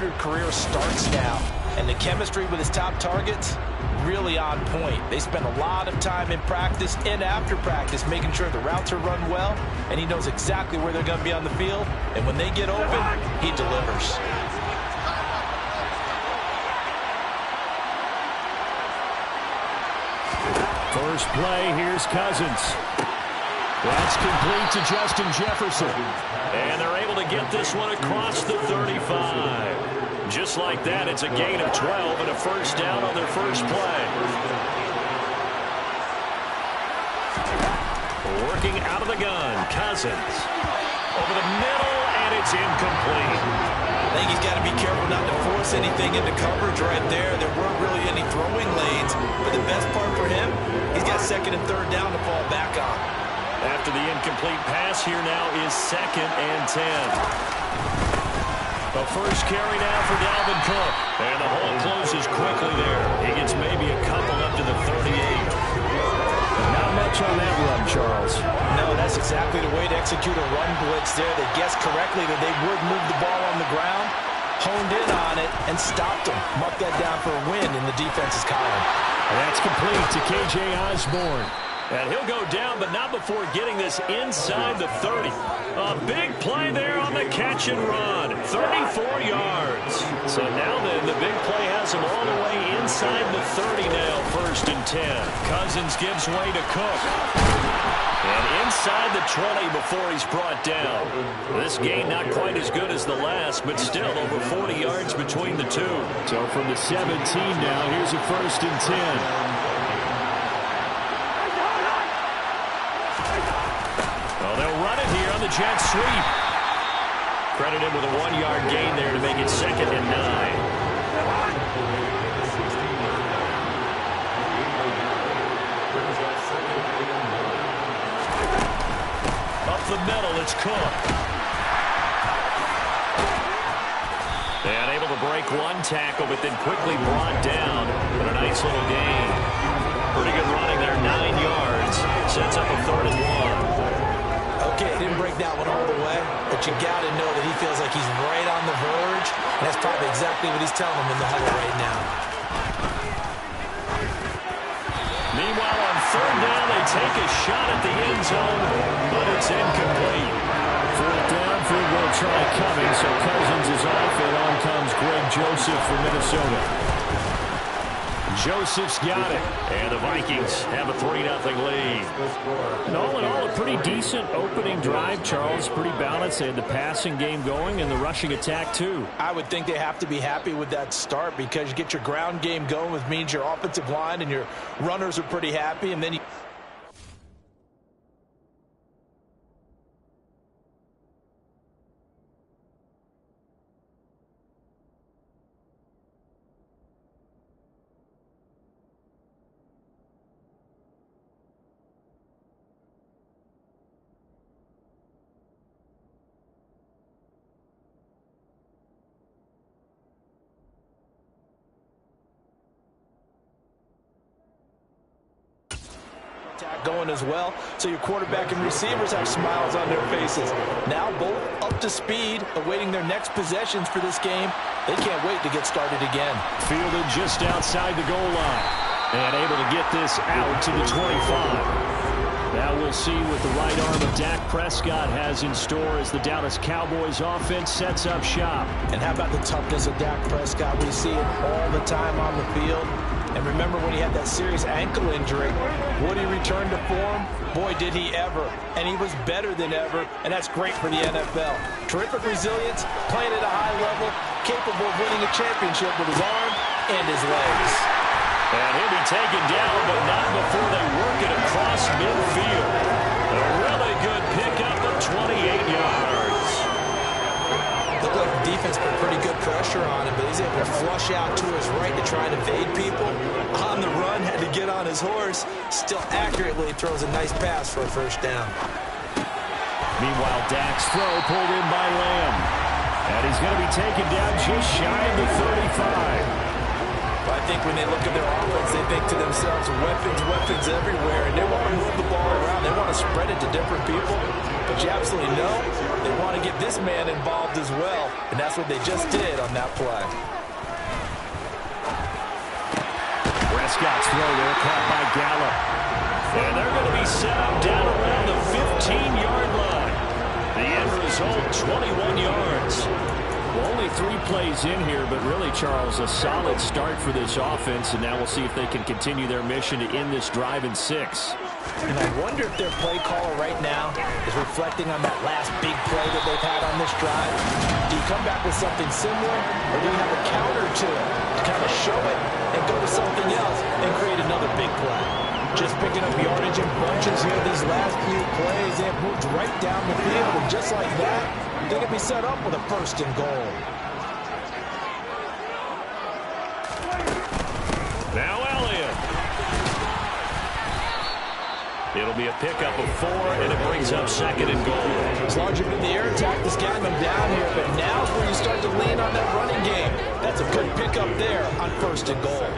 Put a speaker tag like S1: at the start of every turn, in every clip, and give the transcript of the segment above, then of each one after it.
S1: 100 career starts now. And the chemistry with his top targets, really on point. They spend a lot of time in practice and after practice making sure the routes are run well, and he knows exactly where they're going to be on the field. And when they get open, he delivers.
S2: First play, here's Cousins. That's complete to Justin Jefferson. And they're able to get this one across the 35. Just like that, it's a gain of 12 and a first down on their first play. Working out of the gun, Cousins. Over the middle, and it's incomplete.
S1: I think he's got to be careful not to force anything into coverage right there. There weren't really any throwing lanes, but the best part for him, he's got second and third down to fall back on.
S2: After the incomplete pass, here now is 2nd and 10. The first carry now for Dalvin Cook. And the hole closes quickly there. He gets maybe a couple up to the 38. Not much on that run, Charles.
S1: No, that's exactly the way to execute a run blitz there. They guessed correctly that they would move the ball on the ground, honed in on it, and stopped them. Marked that down for a win in the defense's column.
S2: And that's complete to K.J. Osborne. And he'll go down, but not before getting this inside the 30. A big play there on the catch and run. 34 yards. So now then, the big play has him all the way inside the 30 now, 1st and 10. Cousins gives way to Cook. And inside the 20 before he's brought down. This game not quite as good as the last, but still over 40 yards between the two. So from the 17 now, here's a 1st and 10. The jet sweep. Credited with a 1-yard gain there to make it 2nd and 9. Up the middle, it's Cook. And able to break one tackle, but then quickly brought down. But a nice little gain. Pretty good running there, 9 yards. Sets up a 3rd and 1.
S1: Okay, didn't break that one all the way, but you got to know that he feels like he's right on the verge, and that's probably exactly what he's telling them in the huddle right now.
S2: Meanwhile, on 3rd down, they take a shot at the end zone, but it's incomplete. 4th down, field goal try coming, so Cousins is off, and on comes Greg Joseph for Minnesota. Joseph's got it, and the Vikings have a 3-0 lead. And all in all, a pretty decent opening drive, Charles. Pretty balanced. They had the passing game going and the rushing attack, too.
S1: I would think they have to be happy with that start because you get your ground game going, which means your offensive line and your runners are pretty happy, and then you... going as well, so your quarterback and receivers have smiles on their faces. Now both up to speed, awaiting their next possessions for this game. They can't wait to get started again.
S2: Fielded just outside the goal line, and able to get this out to the 25. Now we'll see what the right arm of Dak Prescott has in store as the Dallas Cowboys offense sets up shop.
S1: And how about the toughness of Dak Prescott? We see it all the time on the field. And remember when he had that serious ankle injury, would he return to form? Boy, did he ever. And he was better than ever, and that's great for the NFL. Terrific resilience, playing at a high level, capable of winning a championship with his arm and his legs.
S2: And he'll be taken down, but not before they work it across midfield. A really good pickup of 28 yards.
S1: Looked like the defense put pretty good pressure on him, but he's able to flush out to his right to try and evade people. On the run, had to get on his horse. Still accurately throws a nice pass for a 1st down.
S2: Meanwhile, Dak's throw pulled in by Lamb. And he's going to be taken down just shy of the 35.
S1: I think when they look at their offense, they think to themselves, weapons everywhere, and they want to move the ball around. They want to spread it to different people. But you absolutely know They want to get this man involved as well, and that's what they just did on that play.
S2: Prescott's throw there caught by Gallup. And they're going to be set up down around the 15-yard line. The end result, 21 yards. Well, only 3 plays in here, but really, Charles, a solid start for this offense, and now we'll see if they can continue their mission to end this drive in 6.
S1: And I wonder if their play caller right now is reflecting on that last big play that they've had on this drive. Do you come back with something similar, or do you have a counter to it to kind of show it and go to something else and create another big play? Just picking up yardage in bunches here these last few plays. They have moved right down the field, and just like that, they're going to be set up with a 1st and goal.
S2: Now Elliott. It'll be a pickup of 4, and it brings up 2nd and goal.
S1: As long as you've been the air attack that's gotten them down here, but now's where you start to lean on that running game. That's a good pickup there on 1st and goal.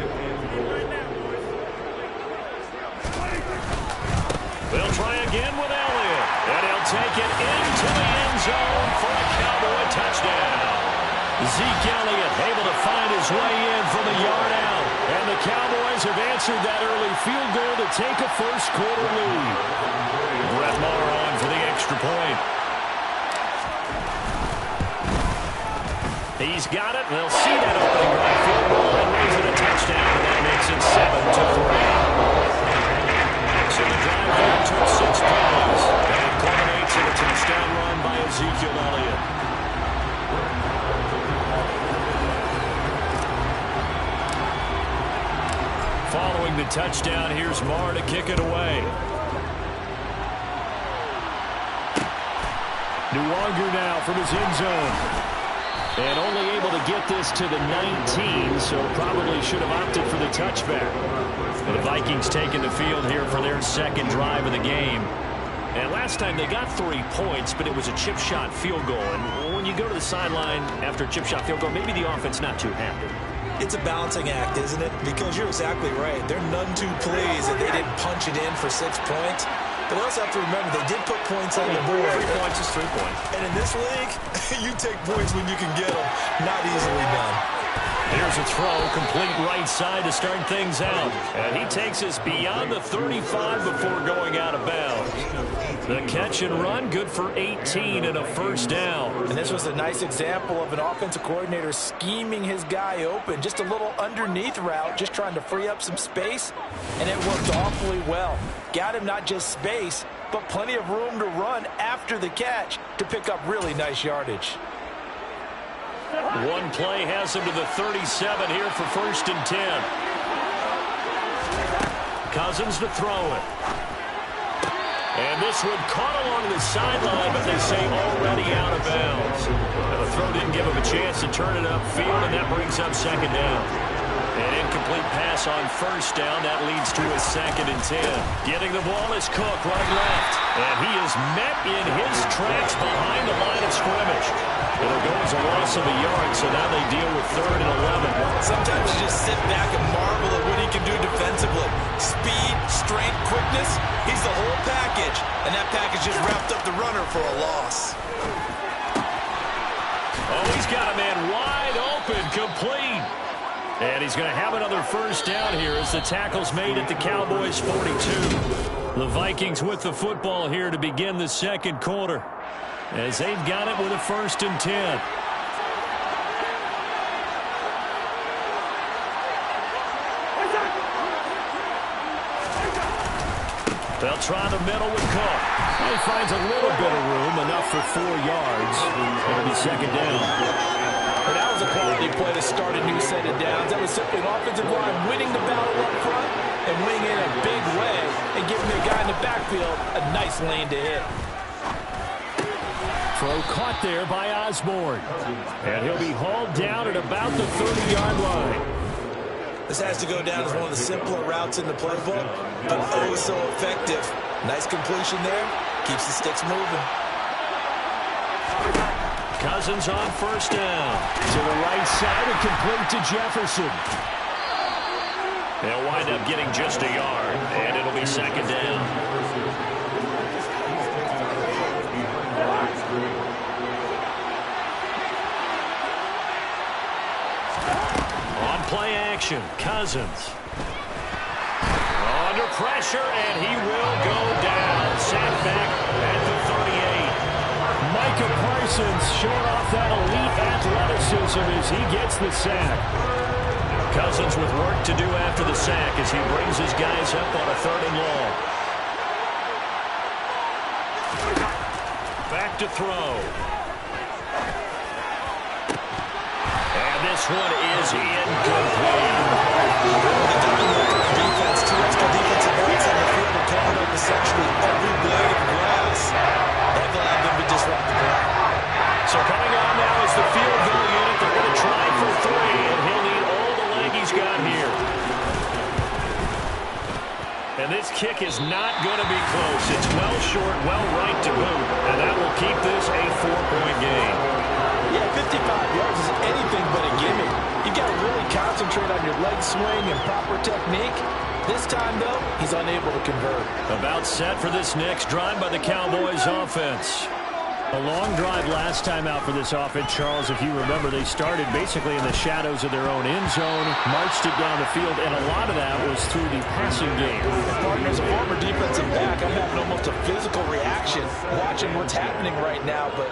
S2: They'll try again with Elliott, and he'll take it into the end zone for a Cowboy touchdown. Zeke Elliott able to find his way in from a yard out, and the Cowboys have answered that early field goal to take a first-quarter lead. Brett Maher on for the extra point. He's got it, and they'll see that opening right field goal and raise it a touchdown, and that makes it 7-3. So the drive there took 6 plays, and it culminates in a touchdown run by Ezekiel Elliott. Following the touchdown, here's Maher to kick it away. Nuwanger now from his end zone. And only able to get this to the 19, so probably should have opted for the touchback. The Vikings taking the field here for their 2nd drive of the game. And last time they got 3 points, but it was a chip shot field goal. And when you go to the sideline after a chip shot field goal, maybe the offense not too happy.
S1: It's a balancing act, isn't it? Because you're exactly right. They're none too pleased that they didn't punch it in for 6 points. But also have to remember, they did put points on the board.
S2: 3 points is 3 points.
S1: And in this league, you take points when you can get them. Not easily done.
S2: Here's a throw, complete right side to start things out. And he takes us beyond the 35 before going out of bounds. The catch and run, good for 18 and a first down.
S1: And this was a nice example of an offensive coordinator scheming his guy open. Just a little underneath route, just trying to free up some space. And it worked awfully well. Got him not just space, but plenty of room to run after the catch to pick up really nice yardage.
S2: One play has him to the 37 here for 1st and 10. Cousins to throw it. And this one caught along the sideline, but they say already out of bounds. And the throw didn't give him a chance to turn it upfield, and that brings up 2nd down. An incomplete pass on 1st down. That leads to a 2nd and 10. Getting the ball is Cook, running left. And he is met in his tracks behind the line of scrimmage. It'll go as a loss of a yard, so now they deal with 3rd and 11.
S1: Sometimes you just sit back and marvel at what he can do defensively. Speed, strength, quickness, he's the whole package. And that package just wrapped up the runner for a loss.
S2: Oh, he's got a man wide open, complete. And he's going to have another first down here as the tackle's made at the Cowboys' 42. The Vikings with the football here to begin the 2nd quarter, as they've got it with a 1st and 10. They'll try the middle with Cook. He finds a little bit of room, enough for 4 yards. It'll be 2nd down.
S1: But that was a quality play to start a new set of downs. That was simply an offensive line winning the battle up front and winning in a big way and giving the guy in the backfield a nice lane to hit.
S2: Throw caught there by Osborne. And he'll be hauled down at about the 30-yard line.
S1: This has to go down as one of the simpler routes in the playbook, but oh so effective. Nice completion there. Keeps the sticks moving.
S2: Cousins on 1st down. To the right side and complete to Jefferson. They'll wind up getting just a yard, and it'll be 2nd down. On play action, Cousins. Under pressure, and he will go down. Sacked back at the 38.
S3: Micah Parsons showing off that elite athleticism as he gets the sack.
S2: Cousins with work to do after the sack as he brings his guys up on a 3rd and long. Back to throw. And this one is incomplete.
S1: Defense, 2 extra defensive backs on the field and covered up essentially every blade of grass. That allowed them to disrupt the play.
S2: So coming on now is the field goal unit. They're going to try for 3, and he'll need all the leg he's got here. And this kick is not going to be close. It's well short, well right to boot, and that will keep this a 4-point game.
S1: Yeah, 55 yards is anything but a gimme. You got to really concentrate on your leg swing and proper technique. This time, though, he's unable to convert.
S2: About set for this next drive by the Cowboys offense.
S3: A long drive last time out for this offense, Charles. If you remember, they started basically in the shadows of their own end zone, marched it down the field, and a lot of that was through the passing game.
S1: Partner, as a former defensive back, I'm having almost a physical reaction watching what's happening right now, but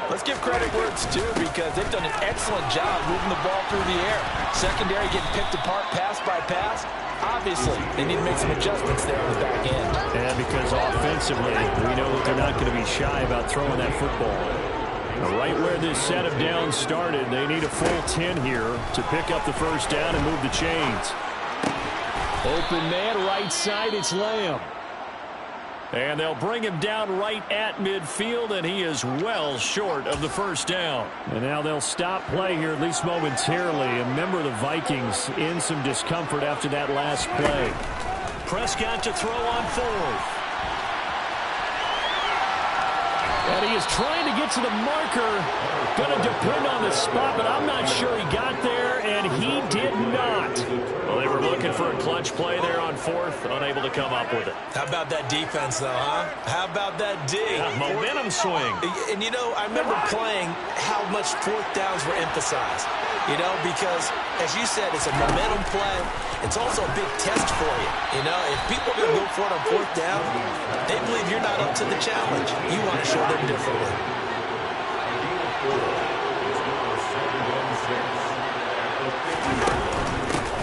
S1: let's give credit where it's due because they've done an excellent job moving the ball through the air. Secondary getting picked apart pass by pass. Obviously, they need to make some adjustments there on the back end.
S3: And because offensively, we know that they're not going to be shy about throwing that football. Right where this set of downs started, they need a full 10 here to pick up the first down and move the chains. Open man, right side, it's Lamb.
S2: And they'll bring him down right at midfield, and he is well short of the first down.
S3: And now they'll stop play here, at least momentarily. And remember, the Vikings in some discomfort after that last play.
S2: Prescott to throw on 4th.
S3: And he is trying to get to the marker. Going to depend on the spot, but I'm not sure he got there, and he did not.
S2: Well, they were looking for a clutch play there on 4th, unable to come up with it.
S1: How about that defense, though, huh? How about that D?
S2: Yeah, momentum swing.
S1: And, you know, I remember playing how much 4th downs were emphasized, you know, because, as you said, it's a momentum play. It's also a big test for you. You know, if people are going to go for it on 4th down, they believe you're not up to the challenge. You want to show them differently.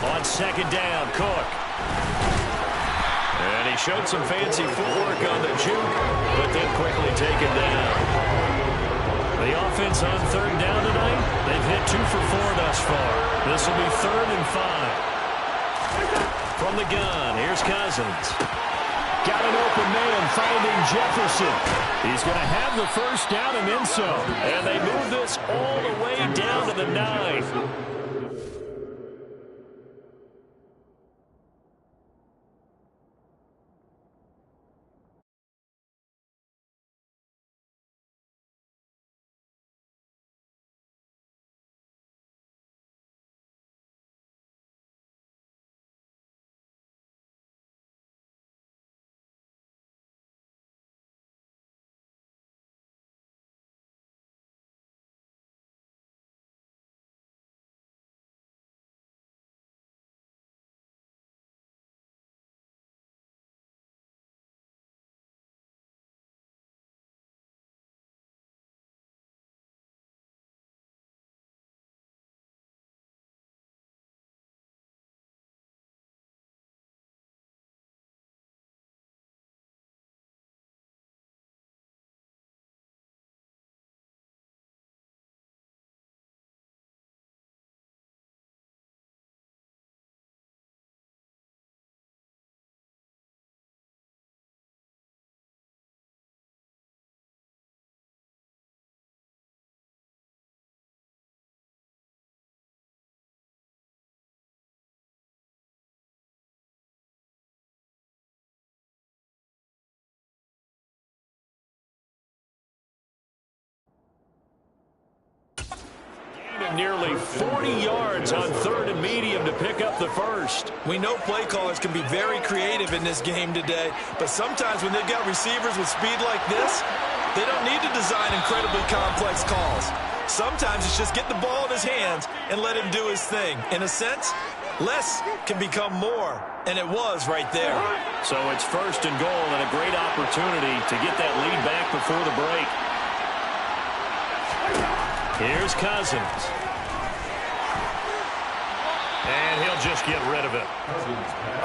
S2: On 2nd down, Cook. And he showed some fancy footwork on the juke, but then quickly taken down. The offense on 3rd down tonight, they've hit 2 for 4 thus far. This will be 3rd and 5. From the gun, here's Cousins.
S3: Got an open man finding Jefferson. He's going to have the first down and then some.
S2: And they move this all the way down to the 9. Nearly 40 yards on 3rd and medium to pick up the first.
S1: We know play callers can be very creative in this game today, but sometimes when they've got receivers with speed like this, they don't need to design incredibly complex calls. Sometimes it's just get the ball in his hands and let him do his thing. In a sense, less can become more, and it was right there.
S2: So it's first and goal and a great opportunity to get that lead back before the break. Here's Cousins. And he'll just get rid of it.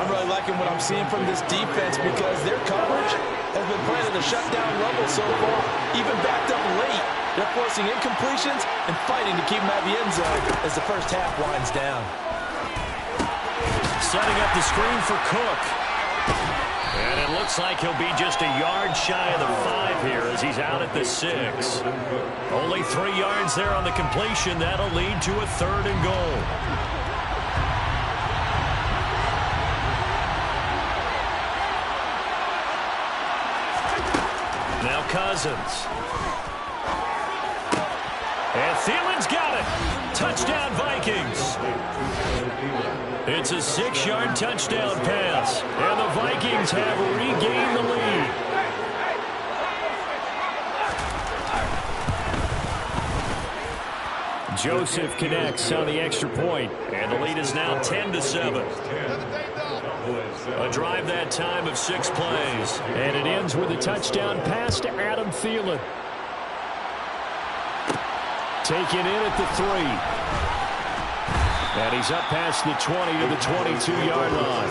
S1: I'm really liking what I'm seeing from this defense because their coverage has been playing at a shutdown level so far. Even backed up late, they're forcing incompletions and fighting to keep them out of the end zone as the first half winds down.
S2: Setting up the screen for Cook. And it looks like he'll be just a yard shy of the 5 here as he's out at the 6. Only 3 yards there on the completion. That'll lead to a 3rd and goal. Now Cousins. And Thielen's got it. Touchdown, Vikings. It's a 6-yard touchdown pass. And the Vikings have regained the lead. Joseph connects on the extra point, and the lead is now 10-7. A drive that time of 6 plays. And it ends with a touchdown pass to Adam Thielen. Taken in at the 3. And he's up past the 20 to the 22-yard line.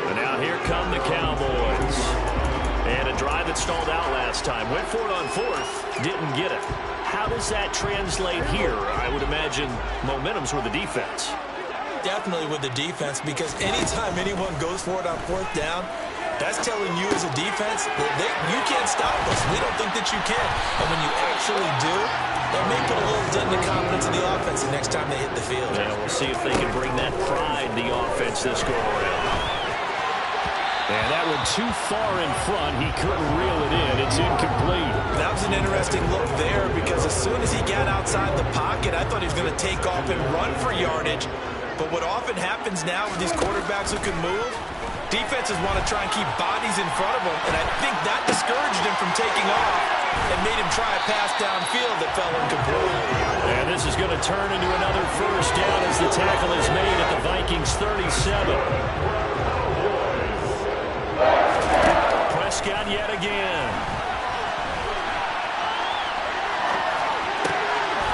S2: And now here come the Cowboys. And a drive that stalled out last time. Went for it on 4th. Didn't get it. How does that translate here? I would imagine momentum's with the defense.
S1: Definitely with the defense, because anytime anyone goes for it on 4th down, that's telling you as a defense that you can't stop us. We don't think that you can. And when you actually do, that may put a little dent in the confidence of the offense the next time they hit the field.
S2: Yeah, we'll see if they can bring that pride in the offense this go around.
S3: And that one too far in front. He couldn't reel it in. It's incomplete.
S1: That was an interesting look there because as soon as he got outside the pocket, I thought he was going to take off and run for yardage. But what often happens now with these quarterbacks who can move, defenses want to try and keep bodies in front of them, and I think that discouraged him from taking off and made him try a pass downfield that fell incomplete.
S2: And this is going to turn into another first down as the tackle is made at the Vikings 37. Prescott yet again.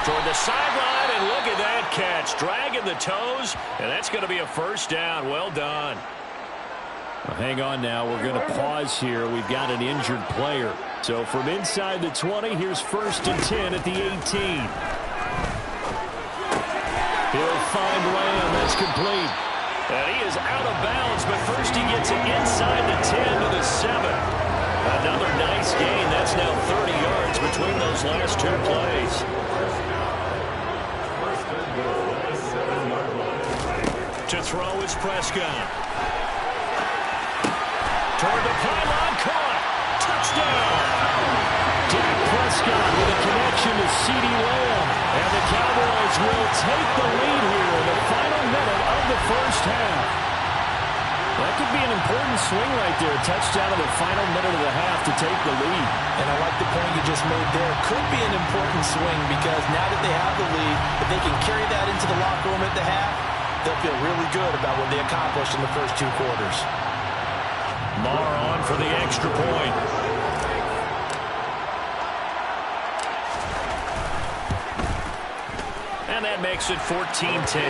S2: Toward the sideline, and look at that catch. Dragging the toes, and that's going to be a first down. Well done.
S3: Well, hang on now. We're going to pause here. We've got an injured player. So from inside the 20, here's 1st and 10 at the 18. He'll find Lamb. That's complete.
S2: And he is out of bounds, but first he gets it inside the 10 to the 7. Another nice gain. That's now 30 yards between those last 2 plays. To throw is Prescott. Toward the pylon, caught. Touchdown.
S3: Dak Prescott with a connection to CeeDee Lamb. And the Cowboys will take the lead here in the final minute of the first half. That could be an important swing right there. Touchdown in the final minute of the half to take the lead.
S1: And I like the point you just made there. Could be an important swing because now that they have the lead, if they can carry that into the locker room at the half, they'll feel really good about what they accomplished in the first 2 quarters.
S2: Marr on for the extra point. And that makes it 14-10.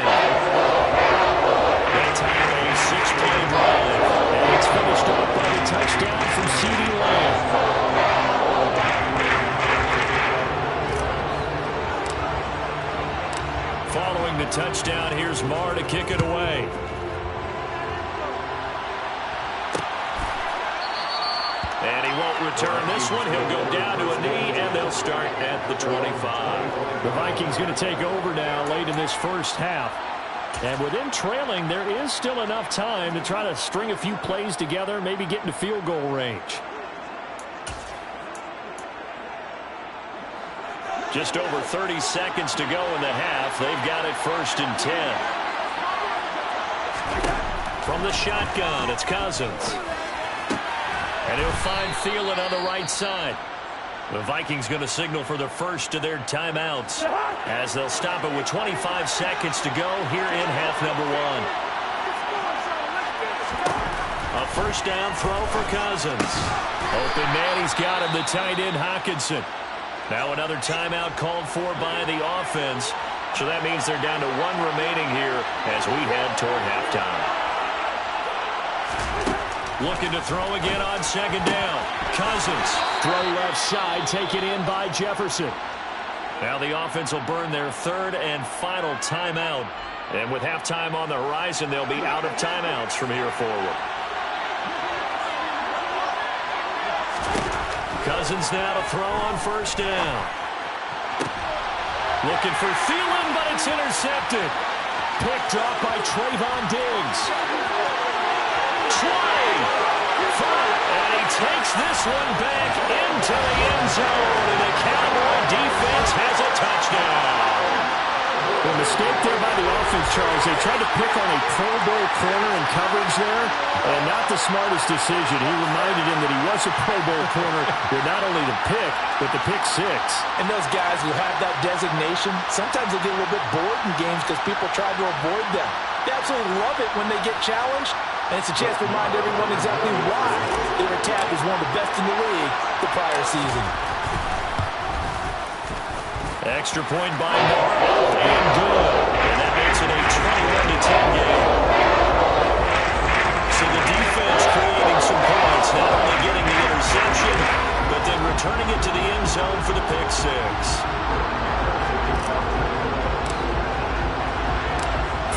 S2: That time a 6-play drive.
S3: And it's finished off by the touchdown from CeeDee Lamb.
S2: Following the touchdown, here's Marr to kick it away. And he won't return this one. He'll go down to a knee, and they'll start at the 25.
S3: The Vikings going to take over now late in this first half. And with them trailing, there is still enough time to try to string a few plays together, maybe get into field goal range.
S2: Just over 30 seconds to go in the half. They've got it 1st and 10. From the shotgun, it's Cousins. And he'll find Thielen on the right side. The Vikings going to signal for the first of their timeouts. as they'll stop it with 25 seconds to go here in half number one. A first down throw for Cousins. Open man, he's got him, the tight end Hockenson. Now another timeout called for by the offense. So that means they're down to one remaining here as we head toward halftime. Looking to throw again on second down. Cousins.
S3: Throw left side, taken in by Jefferson.
S2: Now the offense will burn their third and final timeout. And with halftime on the horizon, they'll be out of timeouts from here forward. Cousins now to throw on first down. Looking for Thielen, but it's intercepted.
S3: Picked off by Trayvon Diggs.
S2: Slay. And he takes this one back into the end zone. And the Cowboy defense has a touchdown.
S3: The mistake there by the offense, Charles. They tried to pick on a Pro Bowl corner in coverage there, and not the smartest decision. He reminded him that he was a Pro Bowl corner with not only the pick, but the pick six.
S1: And those guys who have that designation, sometimes they get a little bit bored in games because people try to avoid them. They absolutely love it when they get challenged, and it's a chance to remind everyone exactly why their attack is one of the best in the league the prior season.
S2: Extra point by Moore, up and good. And that makes it a 21-10 game. So the defense creating some points, not only getting the interception, but then returning it to the end zone for the pick six.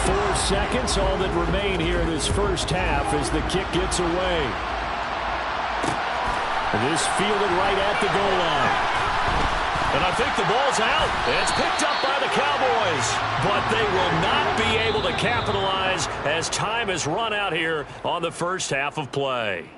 S3: 4 seconds, all that remain here in this first half as the kick gets away. And this fielded right at the goal line.
S2: And I think the ball's out. It's picked up by the Cowboys. But they will not be able to capitalize as time has run out here on the first half of play.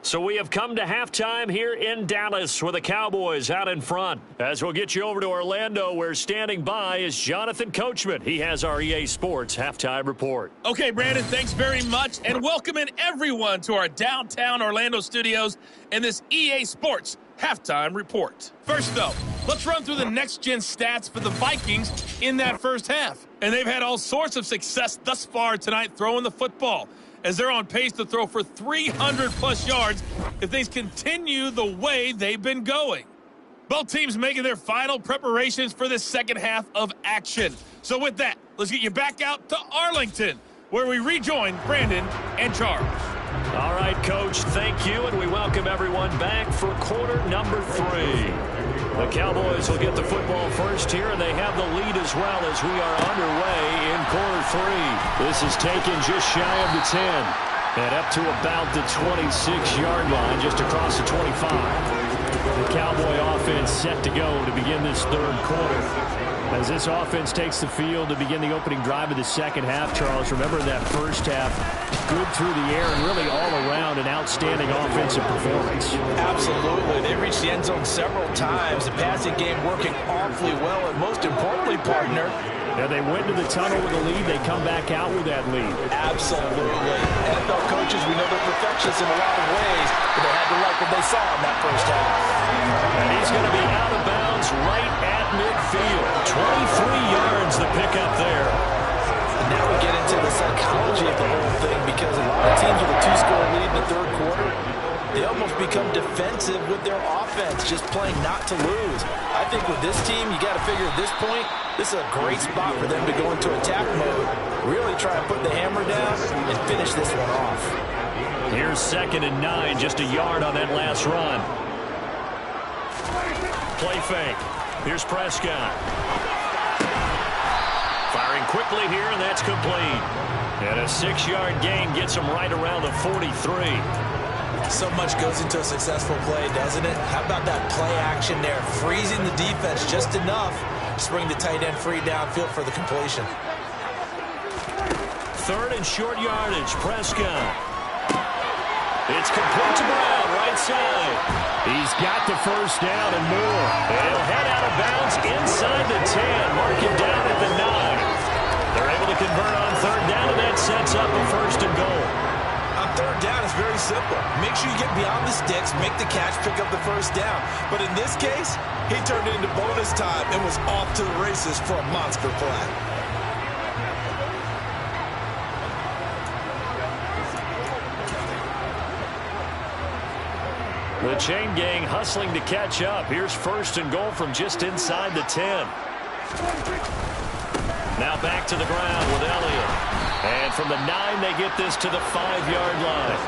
S2: So we have come to halftime here in Dallas with the Cowboys out in front. As we'll get you over to Orlando, where standing by is Jonathan Coachman. He has our EA Sports halftime report.
S4: Okay, Brandon, thanks very much. And welcoming everyone to our downtown Orlando studios in this EA Sports halftime report. First, though, let's run through the next-gen stats for the Vikings in that first half. And they've had all sorts of success thus far tonight throwing the football, as they're on pace to throw for 300-plus yards if things continue the way they've been going. Both teams making their final preparations for this second half of action. So with that, let's get you back out to Arlington, where we rejoin Brandon and Charles.
S2: All right, Coach, thank you, and we welcome everyone back for quarter number 3. The Cowboys will get the football first here, and they have the lead as well as we are underway in quarter 3. This is taken just shy of the 10 and up to about the 26-yard line, just across the 25. The Cowboy offense set to go to begin this third quarter. As this offense takes the field to begin the opening drive of the second half, Charles, remember that first half, good through the air and really all around an outstanding offensive performance.
S1: Absolutely. They reached the end zone several times. The passing game working awfully well, and most importantly, partner,
S3: and they went to the tunnel with a lead. They come back out with that lead.
S1: Absolutely. NFL coaches, we know they're perfectionists in a lot of ways, but they had to like what they saw in that first half.
S2: And he's going to be out of bounds right at midfield. 23 yards the pickup there.
S1: And now we get into the psychology of the whole thing, because a lot of teams with a 2-score lead in the third quarter, they almost become defensive with their offense, just playing not to lose. I think with this team, you got to figure at this point, this is a great spot for them to go into attack mode, really try to put the hammer down and finish this one off.
S2: Here's 2nd and 9, just a yard on that last run. Play fake. Here's Prescott. Firing quickly here, and that's complete. And a 6-yard gain gets him right around the 43.
S1: So much goes into a successful play, doesn't it? How about that play action there? Freezing the defense just enough to bring the tight end free downfield for the completion.
S2: 3rd and short yardage, Prescott. It's complete to Brown, right side.
S3: He's got the first down and more.
S2: He'll head out of bounds inside the 10, mark him down at the 9. They're able to convert on 3rd down, and that sets up a 1st and goal.
S4: A
S1: third down is very simple. Make sure you get beyond the sticks, make the catch, pick up the first down. But in this case, he turned it into bonus time and was off to the races for a monster play.
S2: The chain gang hustling to catch up. Here's first and goal from just inside the 10. Now back to the ground with Elliott. And from the 9, they get this to the 5-yard line.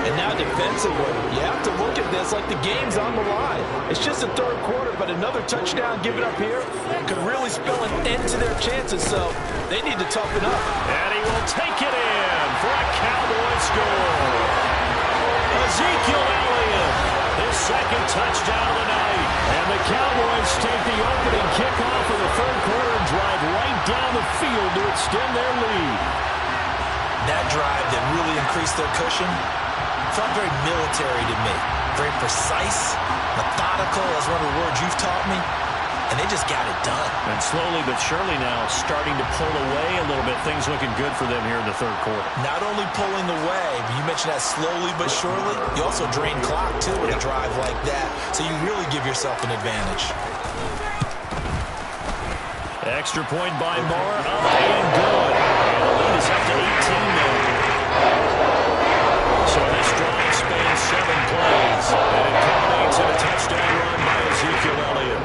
S1: And now defensively, you have to look at this like the game's on the line. It's just the third quarter, but another touchdown given up here could really spell an end to their chances, so they need to toughen up.
S2: And he will take it in for a Cowboys score. Ezekiel Elliott, his second touchdown of the night.
S3: And the Cowboys take the opening kickoff of the third quarter and drive right down the field to extend their lead.
S1: That drive that really increased their cushion felt very military to me. Very precise, methodical, that's one of the words you've taught me. And they just got it done.
S2: And slowly but surely now starting to pull away a little bit. Things looking good for them here in the third quarter.
S1: Not only pulling away, you mentioned that slowly but surely, you also drain clock too with a drive like that. So you really give yourself an advantage.
S2: Extra point by Moore. And good. And the lead is up to 18 now. So this drive spans 7 plays. And it culminates in a touchdown run by Ezekiel Elliott.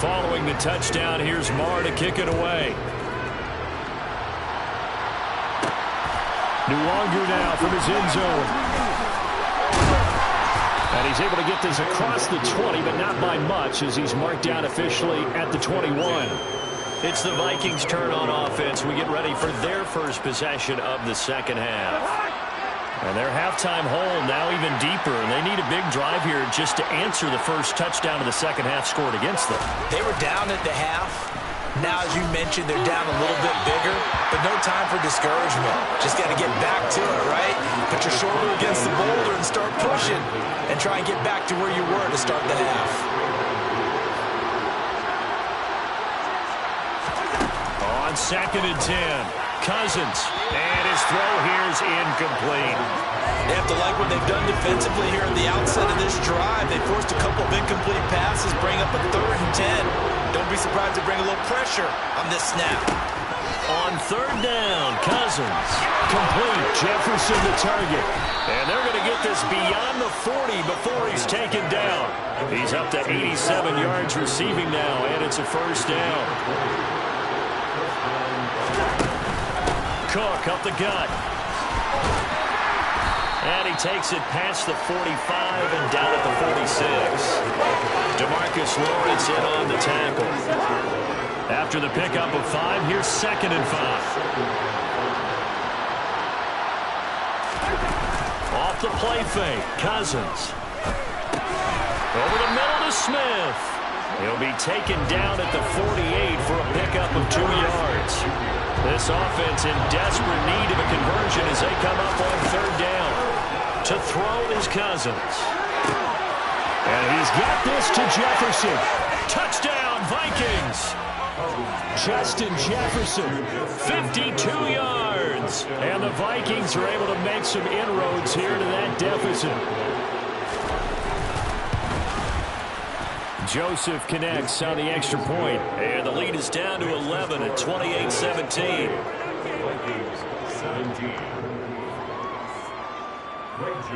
S2: Following the touchdown, here's Moore to kick it away.
S3: Nuwanger now from his end zone. And he's able to get this across the 20, but not by much as he's marked down officially at the 21.
S2: It's the Vikings' turn on offense. We get ready for their first possession of the second half. And their halftime hole now even deeper, and they need a big drive here just to answer the first touchdown of the second half scored against them.
S1: They were down at the half. Now, as you mentioned, they're down a little bit bigger, but no time for discouragement. Just got to get back to it, right? Put your shoulder against the boulder and start pushing and try and get back to where you were to start the half.
S2: On 2nd and 10, Cousins, and his throw here is incomplete.
S1: They have to like what they've done defensively here at the outset of this drive. They forced a couple of incomplete passes, bring up a 3rd and 10. Don't be surprised to bring a little pressure on this snap.
S2: On 3rd down, Cousins.
S3: Complete. Jefferson the target.
S2: And they're going to get this beyond the 40 before he's taken down. He's up to 87 yards receiving now, and it's a first down. Cook up the gut. And he takes it past the 45 and down at the 46. DeMarcus Lawrence in on the tackle. After the pickup of 5, here's 2nd and 5. Off the play fake, Cousins. Over the middle to Smith. He'll be taken down at the 48 for a pickup of 2 yards. This offense in desperate need of a conversion as they come up on 3rd down. To throw is Cousins.
S3: And he's got this to Jefferson.
S2: Touchdown, Vikings.
S3: Justin Jefferson.
S2: 52 yards.
S3: And the Vikings are able to make some inroads here to that deficit. Joseph connects on the extra point.
S2: And the lead is down to 11 at 28-17.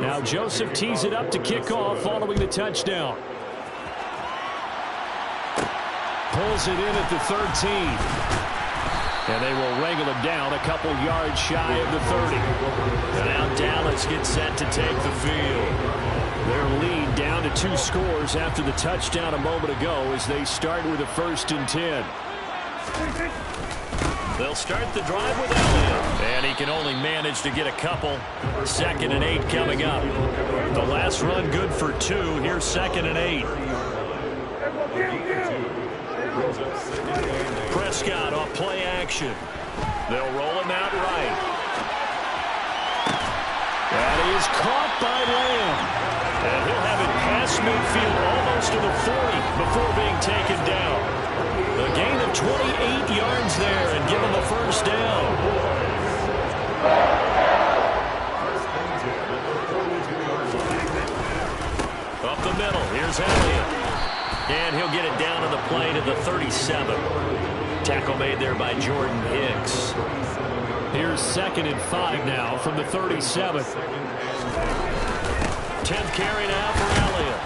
S3: Now Joseph tees it up to kick off following the touchdown. Pulls it in at the 13. And they will wrangle him down a couple yards shy of the 30.
S2: And now Dallas gets set to take the field.
S3: Their lead down to 2 scores after the touchdown a moment ago as they start with a 1st and 10.
S2: They'll start the drive with Elliott. And he can only manage to get a couple. 2nd and 8 coming up. The last run good for 2. Here's 2nd and 8. Prescott off play action. They'll roll him out right.
S3: That is caught by Lamb.
S2: And he'll have it past midfield almost to the 40 before being taken down. A gain of 28 yards there and give him the first down. Up the middle, here's Elliott. And he'll get it down on the play to the 37. Tackle made there by Jordan Hicks.
S3: Here's 2nd and 5 now from the 37.
S2: 10th carry now for Elliott.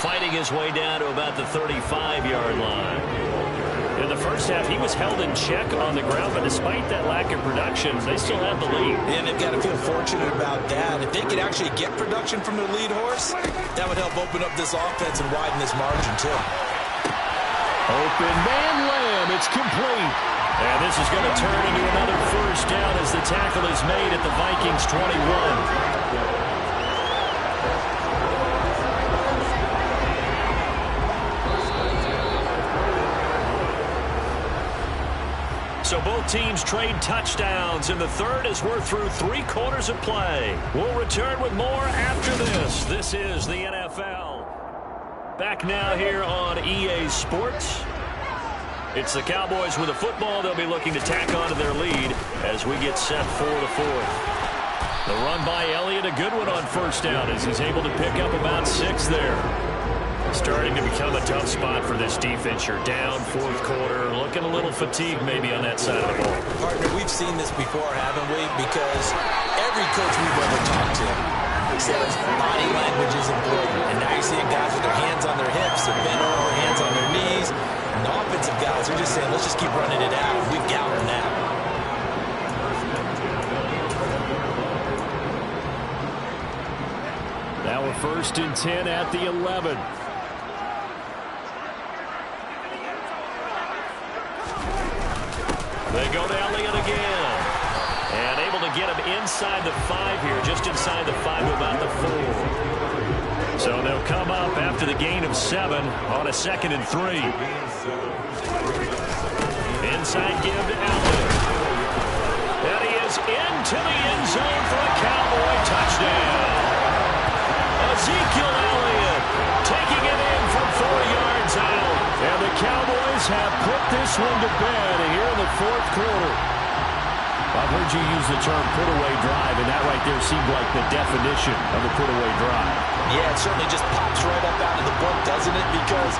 S2: Fighting his way down to about the 35-yard line.
S3: In the first half, he was held in check on the ground, but despite that lack of production, they still have the lead.
S1: And they've got to feel fortunate about that. If they could actually get production from their lead horse, that would help open up this offense and widen this margin, too.
S3: Open man Lamb, it's complete.
S2: And this is going to turn into another first down as the tackle is made at the Vikings 21. So both teams trade touchdowns in the third as we're through 3 quarters of play. We'll return with more after this. This is the NFL. Back now here on EA Sports. It's the Cowboys with the football. They'll be looking to tack onto their lead as we get set for the fourth. The run by Elliott, a good one on first down as he's able to pick up about 6 there. Starting to become a tough spot for this defense. You're down 4th quarter, looking a little fatigued maybe on that side of the ball.
S1: Partner, we've seen this before, haven't we? Because every coach we've ever talked to says body language is important. And now you're seeing guys with their hands on their hips, they're bent over, hands on their knees. And the offensive guys are just saying, let's just keep running it out. We've got them now.
S3: Now we're 1st and 10 at the 11.
S2: They go to Elliott again. And able to get him inside the 5 here, just inside the 5 to about the 4. So they'll come up after the gain of 7 on a 2nd and 3. Inside give to Elliott. And he is into the end zone for a Cowboy touchdown. Ezekiel Elliott taking it in from 4 yards out.
S3: And the Cowboys have put this one to bed here in the 4th quarter. I've heard you use the term put-away drive, and that right there seemed like the definition of a put-away drive.
S1: Yeah, it certainly just pops right up out of the book, doesn't it? Because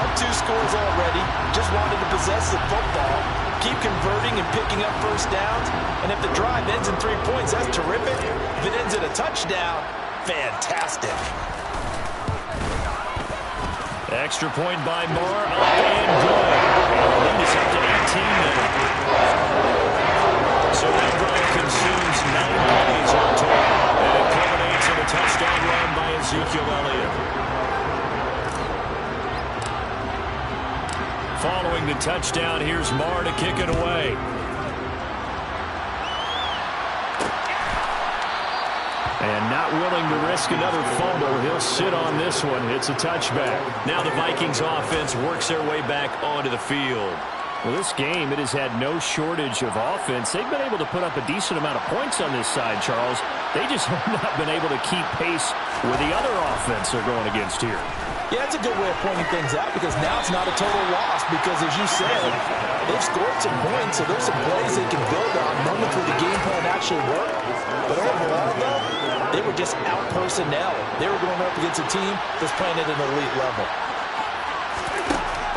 S1: up 2 scores already, just wanted to possess the football, keep converting and picking up first downs, and if the drive ends in 3 points, that's terrific. If it ends in a touchdown, fantastic.
S2: Extra point by Moore, up and good. And the lead is up to 18 now. So that drive consumes 9 plays on total. And it culminates in a touchdown run by Ezekiel Elliott. Following the touchdown, here's Moore to kick it away.
S3: And not willing to risk another fumble. He'll sit on this one. It's a touchback.
S2: Now the Vikings offense works their way back onto the field.
S3: Well, this game, it has had no shortage of offense. They've been able to put up a decent amount of points on this side, Charles. They just have not been able to keep pace with the other offense they're going against here.
S1: Yeah, it's a good way of pointing things out because now it's not a total loss because, as you said, they've scored some points, so there's some plays they can build on, moments where the game plan actually worked. But overall, though, they were just out personnel. They were going up against a team that's playing at an elite level.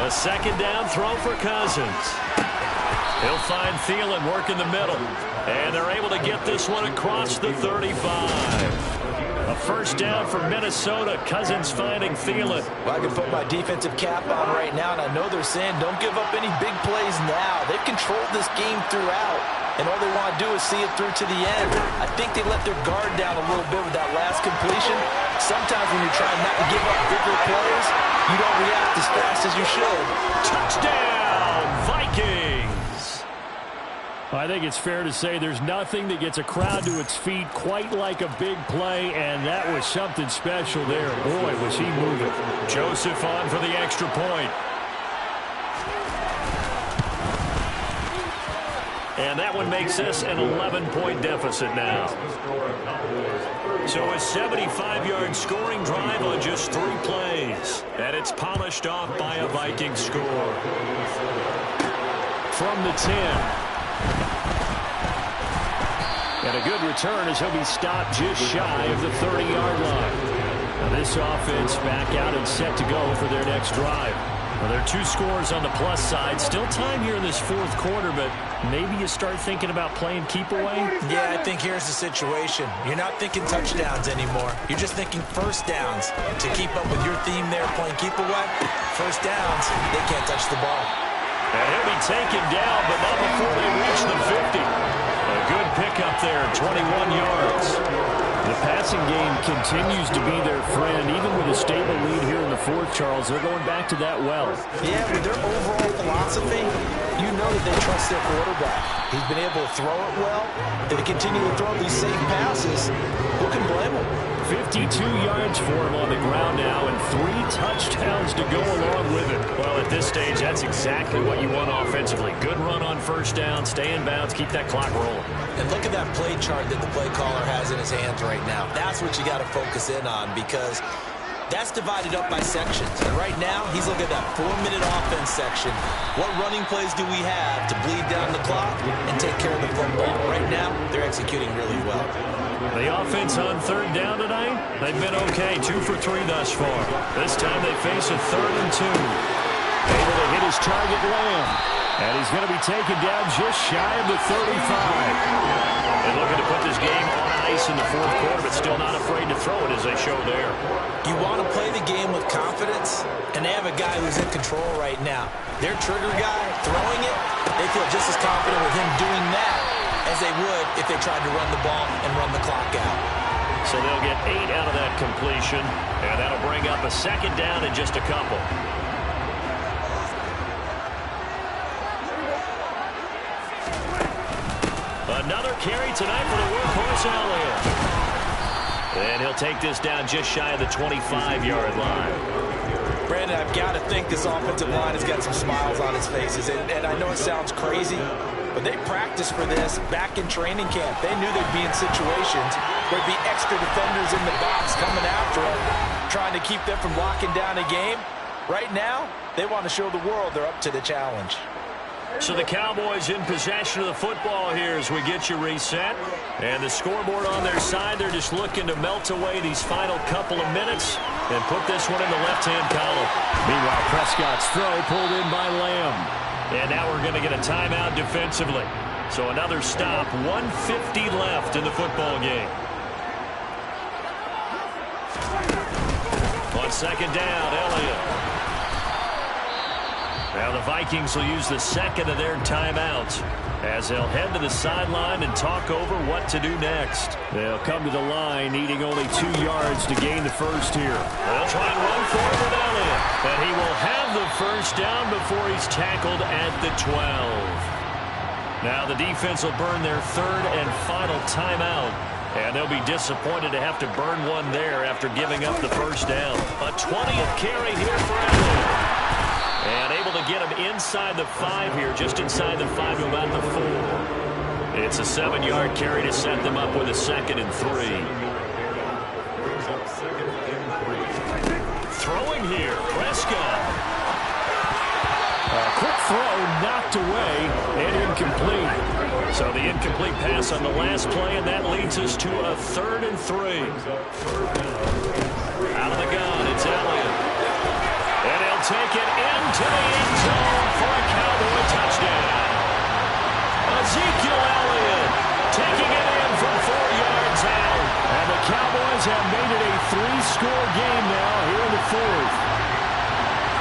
S2: A 2nd down throw for Cousins. He'll find Thielen work in the middle. And they're able to get this one across the 35. A first down for Minnesota. Cousins finding Thielen.
S1: Well, I can put my defensive cap on right now, and I know they're saying don't give up any big plays now. They've controlled this game throughout, and all they want to do is see it through to the end. I think they let their guard down a little bit with that last completion. Sometimes when you're trying not to give up bigger plays, you don't react as fast as you should.
S2: Touchdown, Vikings!
S3: I think it's fair to say there's nothing that gets a crowd to its feet quite like a big play, and that was something special there. Boy, was he moving.
S2: Joseph on for the extra point. And that one makes this an 11-point deficit now. So a 75-yard scoring drive on just 3 plays. And it's polished off by a Viking score.
S3: From the 10. And a good return as he'll be stopped just shy of the 30-yard line. Now this offense back out and set to go for their next drive. Well, there are 2 scores on the plus side. Still time here in this fourth quarter, but maybe you start thinking about playing keep away?
S1: Yeah, I think here's the situation. You're not thinking touchdowns anymore. You're just thinking first downs. To keep up with your theme there, playing keep away, first downs, they can't touch the ball.
S2: And he'll be taken down, but not before they reach the 50. A good pickup there, 21 yards.
S3: The passing game continues to be their friend. Even with a stable lead here in the fourth, Charles, they're going back to that well.
S1: Yeah, with their overall philosophy, you know that they trust their quarterback. He's been able to throw it well. If they continue to throw these safe passes, who can blame them?
S3: 52 yards for him on the ground now and 3 touchdowns to go along with it.
S2: Well, at this stage, that's exactly what you want offensively. Good run on first down, stay in bounds, keep that clock rolling.
S1: And look at that play chart that the play caller has in his hands right now. That's what you got to focus in on because that's divided up by sections. And right now, he's looking at that 4-minute offense section. What running plays do we have to bleed down the clock and take care of the football? Right now, they're executing really well.
S2: The offense on third down tonight, they've been okay, 2 for 3 thus far. This time they face a 3rd and 2.
S3: Able to hit his target, Lamb. And he's going to be taken down just shy of the 35.
S2: They're looking to put this game on ice in the fourth quarter, but still not afraid to throw it as they show there.
S1: You want to play the game with confidence, and they have a guy who's in control right now. Their trigger guy, throwing it, they feel just as confident with him doing that as they would if they tried to run the ball and run the clock out.
S2: So they'll get 8 out of that completion, and that'll bring up a 2nd down in just a couple. Another carry tonight for the workhorse Elliott. And he'll take this down just shy of the 25-yard line.
S1: Brandon, I've got to think this offensive line has got some smiles on its faces. And I know it sounds crazy, but they practiced for this back in training camp. They knew they'd be in situations where there'd be extra defenders in the box coming after them, trying to keep them from locking down a game. Right now, they want to show the world they're up to the challenge.
S2: So the Cowboys in possession of the football here as we get you reset. And the scoreboard on their side, they're just looking to melt away these final couple of minutes and put this one in the left-hand column.
S3: Meanwhile, Prescott's throw pulled in by Lamb.
S2: And now we're going to get a timeout defensively. So another stop, 1:50 left in the football game. On 2nd down, Elliott. Now the Vikings will use the 2nd of their timeouts as they'll head to the sideline and talk over what to do next.
S3: They'll come to the line needing only 2 yards to gain the first here.
S2: They'll try and run forward with Elliott. And he will have the first down before he's tackled at the 12. Now the defense will burn their 3rd and final timeout. And they'll be disappointed to have to burn one there after giving up the first down. A 20th carry here for Elliott. And able to get him inside the 5 here, just inside the 5 to about the 4. It's a 7-yard carry to set them up with a 2nd and 3. Throwing here, Prescott.
S3: A quick throw knocked away and incomplete.
S2: So the incomplete pass on the last play, and that leads us to a 3rd and 3. Out of the gun, it's Elliott. And he'll take it into the end zone for a Cowboy touchdown. Ezekiel Elliott taking it in from 4 yards out.
S3: And the Cowboys have made it a 3-score game now here in the 4th.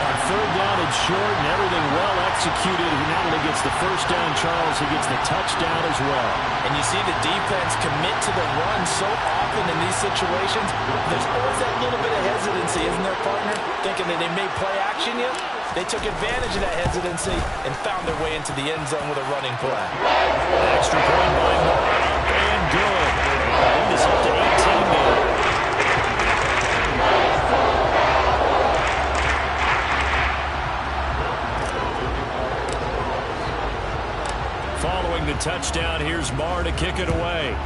S3: On 3rd down and short and everything well executed. He not only gets the first down, Charles, he gets the touchdown as well.
S1: And you see the defense commit to the run so often in these situations. There's always that little bit of hesitancy, isn't there, partner? Thinking that they may play action you. They took advantage of that hesitancy and found their way into the end zone with a running play.
S2: Extra point by Moore, up and good. Lead is up to 18 now. Following the touchdown, here's Moore to kick it away.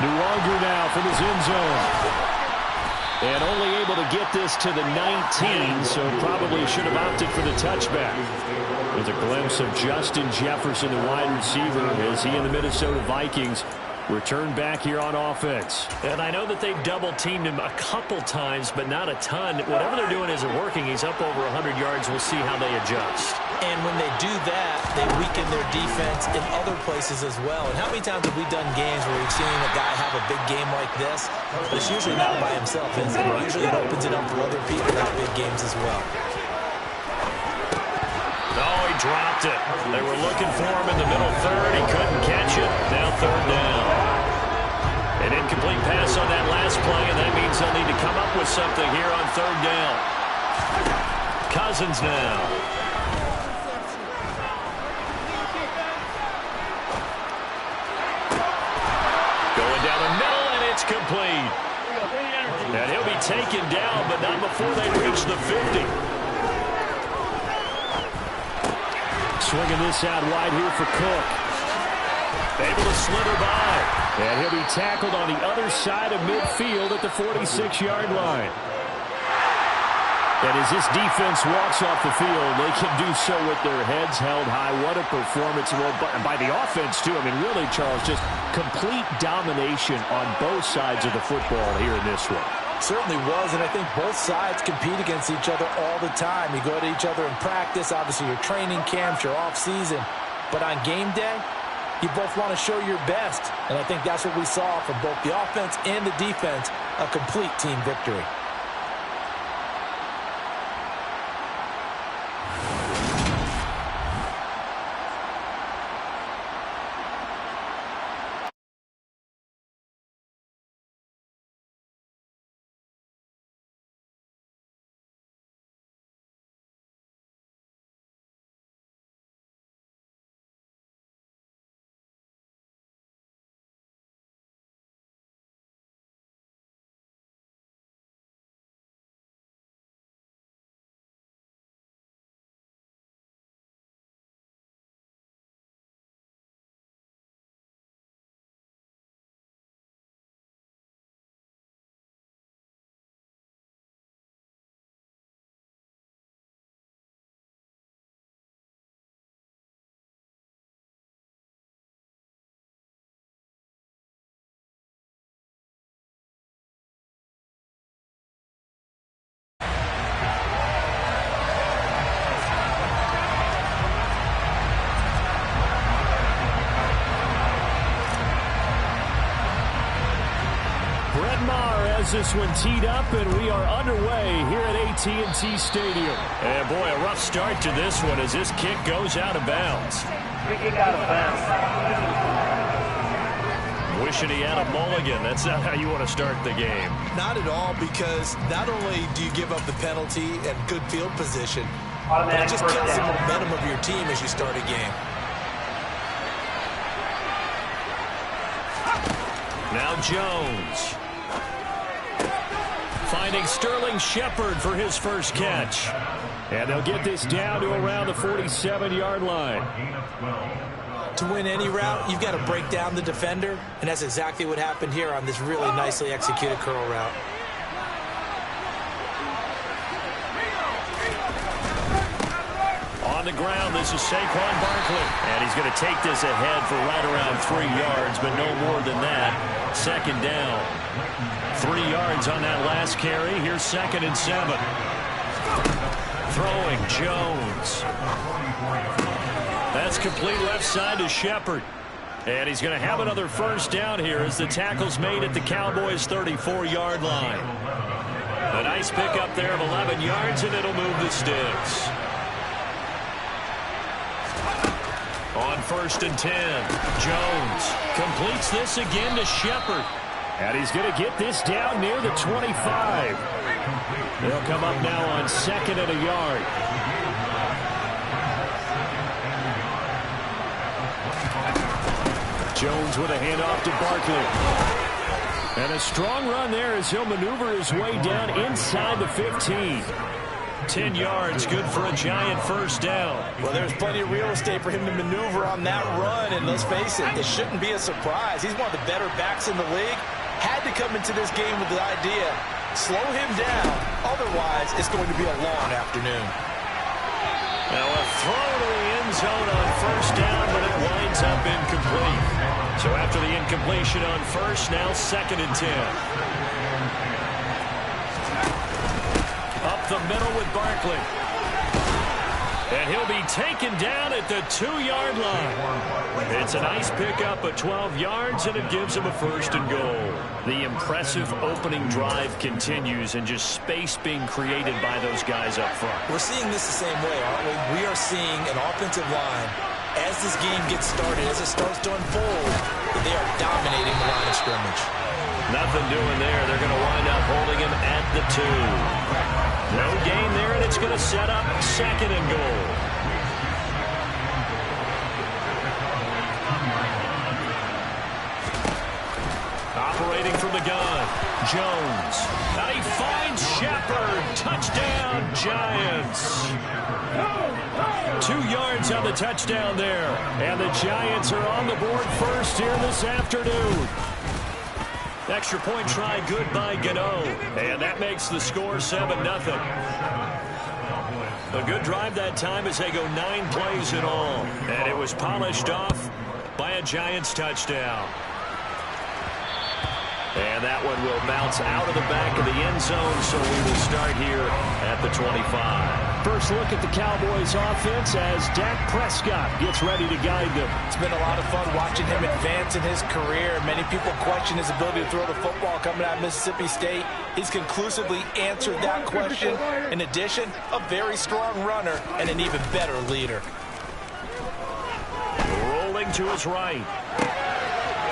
S3: New longer now from his end zone. And only able to get this to the 19, so probably should have opted for the touchback. With a glimpse of Justin Jefferson, the wide receiver, as he and the Minnesota Vikings return back here on offense.
S2: And I know that they've double-teamed him a couple times, but not a ton. Whatever they're doing isn't working. He's up over 100 yards. We'll see how they adjust.
S1: And when they do that, they weaken their defense in other places as well. And how many times have we done games where we've seen a guy have a big game like this? But it's usually not by himself, is it? Usually it opens it up for other people to have big games as well.
S2: Oh, he dropped it. They were looking for him in the middle third. He couldn't catch it. Now third down. An incomplete pass on that last play, and that means they'll need to come up with something here on third down. Cousins now. Going down the middle, and it's complete. And he'll be taken down, but not before they reach the 50.
S3: Swinging this out wide here for Cook.
S2: Able to slither by.
S3: And he'll be tackled on the other side of midfield at the 46-yard line. And as this defense walks off the field, they can do so with their heads held high. What a performance by the offense, too. I mean, really, Charles, just complete domination on both sides of the football here in this one.
S1: Certainly was, and I think both sides compete against each other all the time. You go to each other in practice, obviously your training camps, your off-season. But on game day, you both want to show your best. And I think that's what we saw from both the offense and the defense, a complete team victory.
S3: This one teed up, and we are underway here at AT&T Stadium.
S2: And boy, a rough start to this one as this kick goes out of bounds.
S5: Kick out of bounds.
S2: Wishing he had a mulligan. That's not how you want to start the game.
S1: Not at all, because not only do you give up the penalty and good field position, but it just kills the momentum of your team as you start a game.
S2: Now Jones. Finding Sterling Shepard for his first catch.
S3: And they'll get this down to around the 47-yard line.
S1: To win any route, you've got to break down the defender, and that's exactly what happened here on this really nicely executed curl route.
S2: On the ground, this is Saquon Barkley. And he's going to take this ahead for right around 3 yards, but no more than that. Second down. 3 yards on that last carry. Here's 2nd and 7. Throwing Jones. That's complete left side to Shepard. And he's going to have another first down here as the tackle's made at the Cowboys' 34-yard line. A nice pickup there of 11 yards, and it'll move the sticks. On 1st and 10, Jones completes this again to Shepard.
S3: And he's going to get this down near the 25. They'll come up now on 2nd and a yard. Jones with a handoff to Barkley. And a strong run there as he'll maneuver his way down inside the 15.
S2: 10 yards, good for a giant first down.
S1: Well, there's plenty of real estate for him to maneuver on that run, and let's face it, this shouldn't be a surprise. He's one of the better backs in the league. Had to come into this game with the idea, slow him down, otherwise it's going to be a long afternoon.
S2: Now a throw to the end zone on first down, but it winds up incomplete. So after the incompletion on first, now 2nd and 10. Up the middle with Barkley. And he'll be taken down at the 2-yard line. It's a nice pickup of 12 yards, and it gives him a 1st and goal. The impressive opening drive continues, and just space being created by those guys up front.
S1: We're seeing this the same way, aren't we? We are seeing an offensive line, as this game gets started, as it starts to unfold, that they are dominating the line of scrimmage.
S2: Nothing doing there. They're going to wind up holding him at the 2. No gain there, and it's going to set up 2nd and goal. Operating from the gun, Jones. And he finds Shepard. Touchdown, Giants. 2 yards on the touchdown there. And the Giants are on the board first here this afternoon. Extra point try good by Gano. And that makes the score 7-0. A good drive that time as they go 9 plays in all. And it was polished off by a Giants touchdown. And that one will bounce out of the back of the end zone, so we will start here at the 25.
S3: First look at the Cowboys offense as Dak Prescott gets ready to guide them.
S1: It's been a lot of fun watching him advance in his career. Many people question his ability to throw the football coming out of Mississippi State. He's conclusively answered that question. In addition, a very strong runner and an even better leader.
S2: Rolling to his right.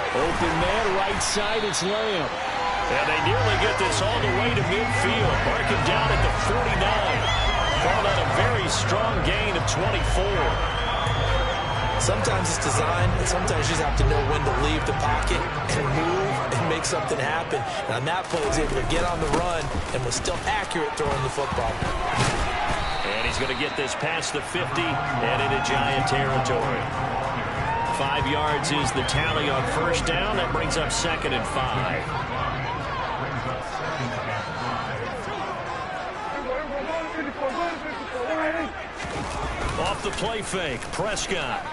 S3: Open man, right side, it's Lamb.
S2: And they nearly get this all the way to midfield. Marking down at the 49. Called out a very strong gain of 24.
S1: Sometimes it's design, and sometimes you just have to know when to leave the pocket and move and make something happen. And on that play, he was able to get on the run and was still accurate throwing the football.
S2: And he's going to get this past the 50 and into Giant territory. 5 yards is the tally on first down. That brings up 2nd and 5. Off the play fake, Prescott.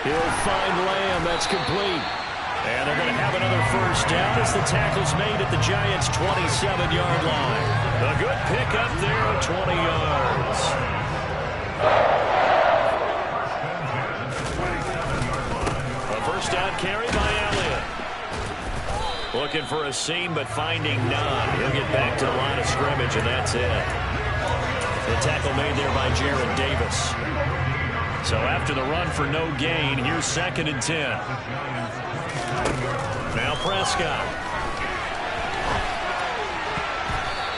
S3: He'll find Lamb. That's complete.
S2: And they're going to have another first down as the tackle's made at the Giants' 27-yard line. A good pickup there of 20 yards. First down carry by Elliott. Looking for a seam, but finding none. He'll get back to the line of scrimmage, and that's it. The tackle made there by Jared Davis. So after the run for no gain, here's 2nd and 10. Now Prescott.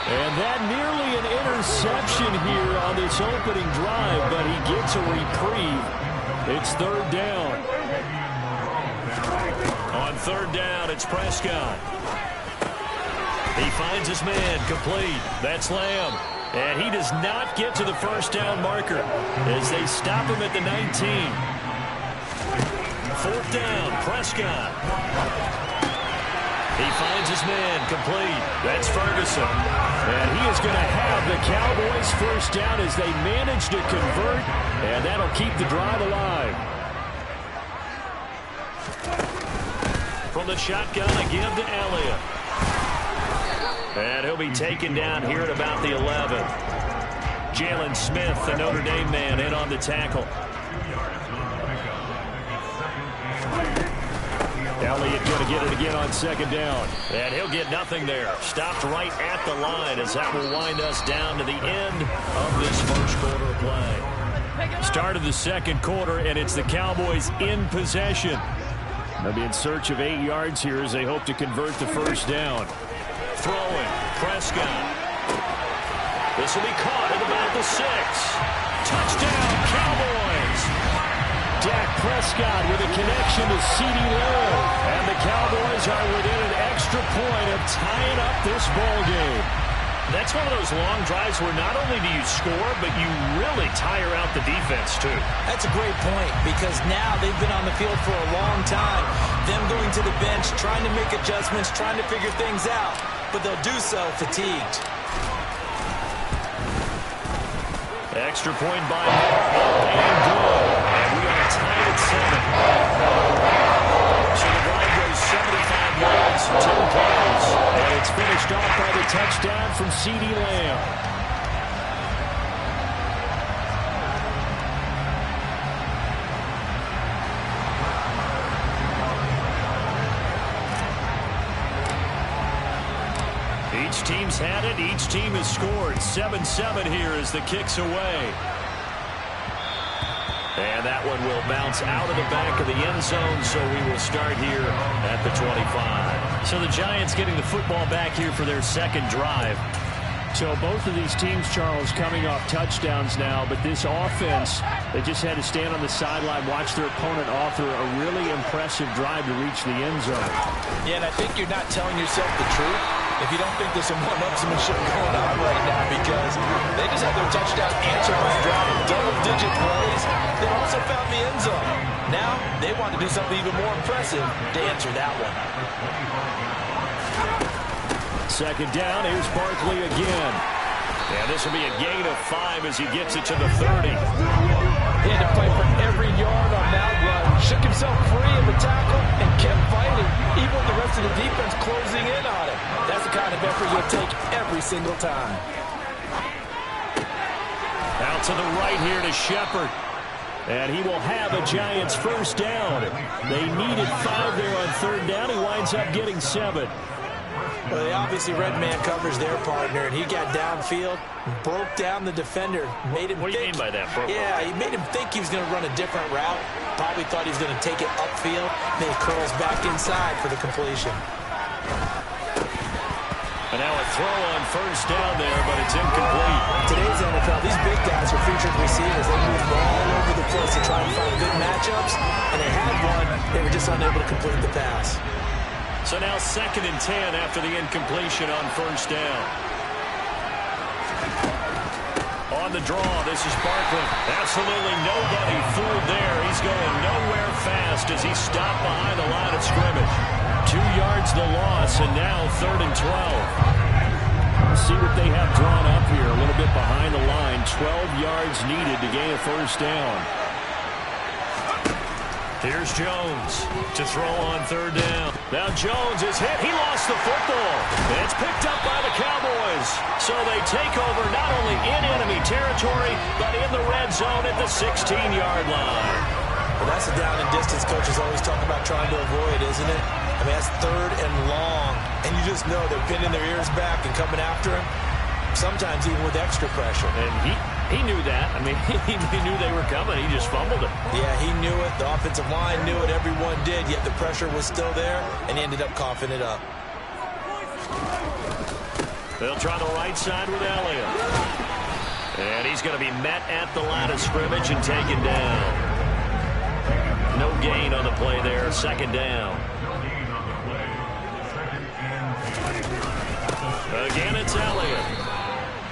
S3: And that nearly an interception here on this opening drive, but he gets a reprieve. It's 3rd down.
S2: On 3rd down, it's Prescott. He finds his man, complete. That's Lamb. And he does not get to the first down marker as they stop him at the 19. 4th down, Prescott. He finds his man, complete. That's Ferguson.
S3: And he is going to have the Cowboys first down as they manage to convert, and that'll keep the drive alive.
S2: From the shotgun, a give to Elliott. And he'll be taken down here at about the 11. Jalen Smith, the Notre Dame man, in on the tackle.
S3: Elliott going to get it again on 2nd down.
S2: And he'll get nothing there. Stopped right at the line as that will wind us down to the end of this first quarter of play.
S3: Start of the 2nd quarter, and it's the Cowboys in possession. They'll be in search of 8 yards here as they hope to convert the first down.
S2: Throwing, Prescott. This will be caught at about the 6. Touchdown, Cowboys!
S3: Dak Prescott with a connection to CeeDee Lamb. And the Cowboys are within an extra point of tying up this ball game.
S2: That's one of those long drives where not only do you score, but you really tire out the defense, too.
S1: That's a great point, because now they've been on the field for a long time. Them going to the bench, trying to make adjustments, trying to figure things out, but they'll do so fatigued.
S2: Extra point by Moore, and good. And we are tied at 7. So the drive goes 75 yards, 10 plays.
S3: And it's finished off by the touchdown from CeeDee Lamb.
S2: Each team's had it. Each team has scored. 7-7 here as the kick's away. And that one will bounce out of the back of the end zone, so we will start here at the 25.
S3: So the Giants getting the football back here for their second drive. So both of these teams, Charles, coming off touchdowns now, but this offense, they just had to stand on the sideline, watch their opponent offer a really impressive drive to reach the end zone.
S1: Yeah, and I think you're not telling yourself the truth if you don't think there's some one-upsmanship going on right now, because they just had their touchdown answered by driving double-digit plays. They also found the end zone. Now they want to do something even more impressive. They answered that one.
S3: Second down, here's Barkley again.
S2: And this will be a gain of 5 as he gets it to the 30.
S1: He had to fight for every yard on that run. Shook himself free of the tackle and kept fighting, even with the rest of the defense closing in on him. That's the kind of effort you'll take every single time.
S2: Out to the right here to Shepard.
S3: And he will have a Giants first down. They needed 5 there on third down. He winds up getting 7.
S1: Well, they obviously red man covers their partner, and he got downfield, broke down the defender, made him
S2: What do you mean by that, bro?
S1: Yeah, he made him think he was going to run a different route. Probably thought he was going to take it upfield. Then he curls back inside for the completion.
S2: And now a throw on first down there, but it's incomplete.
S1: Today's NFL, these big guys are featured receivers. They move all over the place to try and find good matchups, and they had one. They were just unable to complete the pass.
S2: So now 2nd and 10 after the incompletion on first down. On the draw, this is Barkley. Absolutely nobody fooled there. He's going nowhere fast as he's stopped behind the line of scrimmage. 2 yards the loss, and now 3rd and 12.
S3: See what they have drawn up here, a little bit behind the line. 12 yards needed to gain a first down.
S2: Here's Jones to throw on 3rd down. Now Jones is hit. He lost the football. It's picked up by the Cowboys. So they take over not only in enemy territory, but in the red zone at the 16-yard line.
S1: Well, that's the down and distance coaches always talk about trying to avoid, isn't it? I mean, that's 3rd and long. And you just know they're pinning their ears back and coming after him, sometimes even with extra pressure.
S2: And he knew that. I mean, he knew they were coming. He just fumbled it.
S1: Yeah, he knew it. The offensive line knew it. Everyone did, yet the pressure was still there, and he ended up coughing it up.
S2: They'll try the right side with Elliott. And he's going to be met at the line of scrimmage and taken down. No gain on the play there. 2nd down. Again, it's Elliott.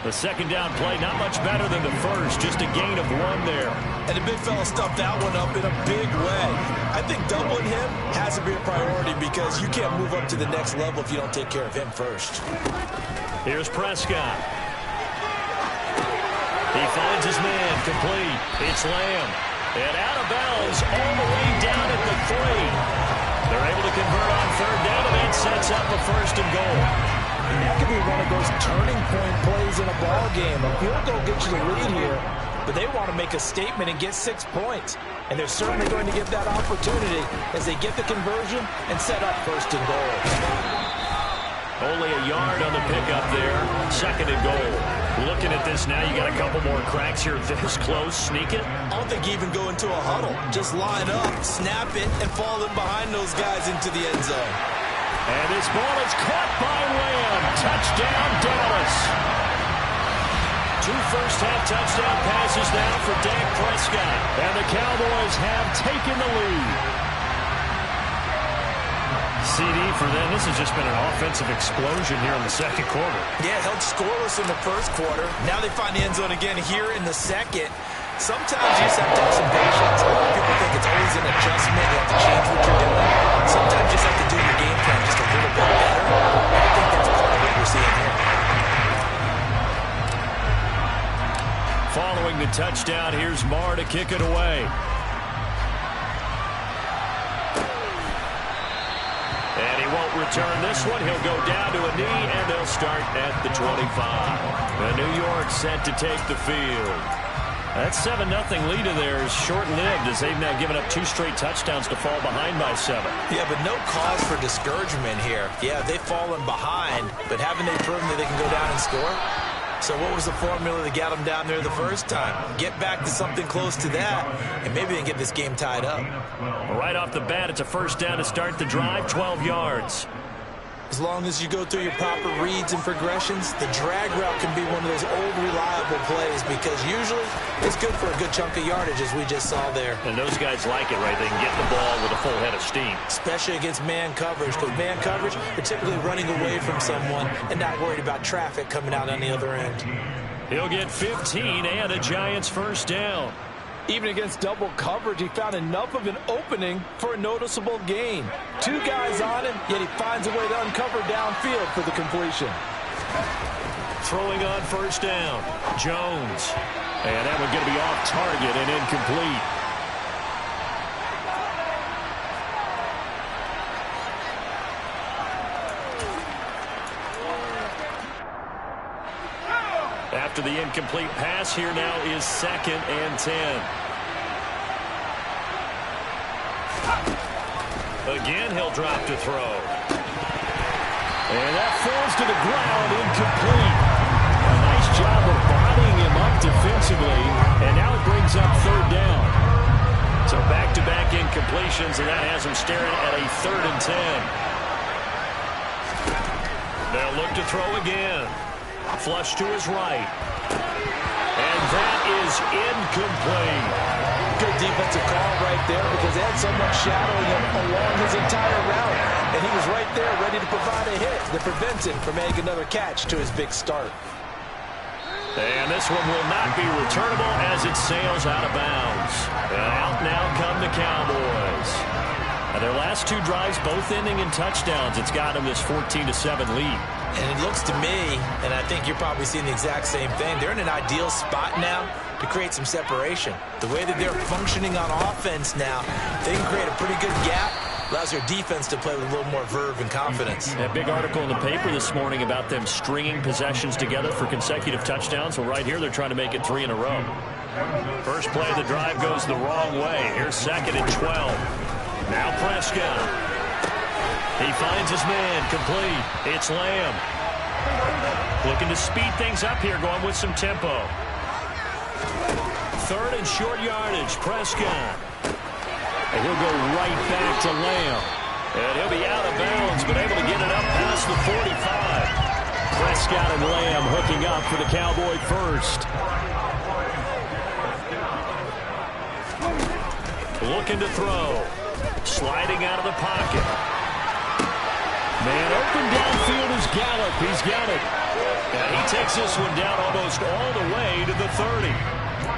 S2: The 2nd down play, not much better than the first. Just a gain of 1 there.
S1: And the big fella stuffed that one up in a big way. I think doubling him has to be a priority, because you can't move up to the next level if you don't take care of him first.
S2: Here's Prescott. He finds his man, complete. It's Lamb. And out of bounds all the way down at the 3. They're able to convert on 3rd down, and that sets up a 1st and goal.
S1: And that could be one of those turning point plays in a ball game. A field goal gets you the lead here, but they want to make a statement and get 6 points. And they're certainly going to get that opportunity as they get the conversion and set up 1st and goal.
S2: Only a yard on the pickup there. 2nd and goal. Looking at this now, you got a couple more cracks here this close. Sneak it.
S1: I don't think you even go into a huddle. Just line up, snap it, and fall in behind those guys into the end zone.
S3: And this ball is caught by Lamb. Touchdown, Dallas.
S2: 2 first-half touchdown passes now for Dak Prescott.
S3: And the Cowboys have taken the lead. CD for them. This has just been an offensive explosion here in the second quarter.
S1: Yeah, held scoreless in the first quarter. Now they find the end zone again here in the second. Sometimes you just have to have some patience. A lot of people think it's always an adjustment. You have to change what you're doing. Sometimes you just have to do your game plan just a little bit better. I think that's part of what we're seeing here.
S3: Following the touchdown, here's Marr to kick it away. And he won't return this one. He'll go down to a knee, and they'll start at the 25. And New York set to take the field. That 7-0 lead of theirs is short-lived as they've now given up 2 straight touchdowns to fall behind by 7.
S1: Yeah, but no cause for discouragement here. Yeah, they've fallen behind, but haven't they proven that they can go down and score? So what was the formula that got them down there the first time? Get back to something close to that, and maybe they can get this game tied up.
S3: Right off the bat, it's a first down to start the drive, 12 yards.
S1: As long as you go through your proper reads and progressions, the drag route can be one of those old reliable plays because usually it's good for a good chunk of yardage as we just saw there.
S3: And those guys like it, right? They can get the ball with a full head of steam.
S1: Especially against man coverage, because man coverage, they're typically running away from someone and not worried about traffic coming out on the other end.
S3: He'll get 15 and a Giants first down.
S1: Even against double coverage, he found enough of an opening for a noticeable gain. 2 guys on him, yet he finds a way to uncover downfield for the completion.
S3: Throwing on first down, Jones. And that one going to be off target and incomplete. After the incomplete pass, here now is 2nd and 10. Again, he'll drop to throw. And that falls to the ground, incomplete. A nice job of bodying him up defensively, and now it brings up 3rd down. So back-to-back incompletions, and that has him staring at a 3rd and 10. They'll look to throw again. Flush to his right. And that is incomplete.
S1: Good defensive call right there because they had someone shadowing him along his entire route. And he was right there ready to provide a hit that prevents him from making another catch to his big start.
S3: And this one will not be returnable as it sails out of bounds. And out now come the Cowboys. And their last 2 drives both ending in touchdowns. It's got them this 14-7 lead.
S1: And it looks to me, and I think you're probably seeing the exact same thing, they're in an ideal spot now to create some separation. The way that they're functioning on offense now, they can create a pretty good gap. Allows their defense to play with a little more verve and confidence.
S3: That big article in the paper this morning about them stringing possessions together for consecutive touchdowns. Well, right here, they're trying to make it 3 in a row. First play of the drive goes the wrong way. Here's 2nd and 12. Now Prescott. He finds his man, complete. It's Lamb. Looking to speed things up here, going with some tempo. 3rd and short yardage, Prescott. And he'll go right back to Lamb. And he'll be out of bounds, but able to get it up past the 45. Prescott and Lamb hooking up for the Cowboy first. Looking to throw. Sliding out of the pocket. Man open downfield is Gallup. He's got it. And he takes this one down almost all the way to the 30.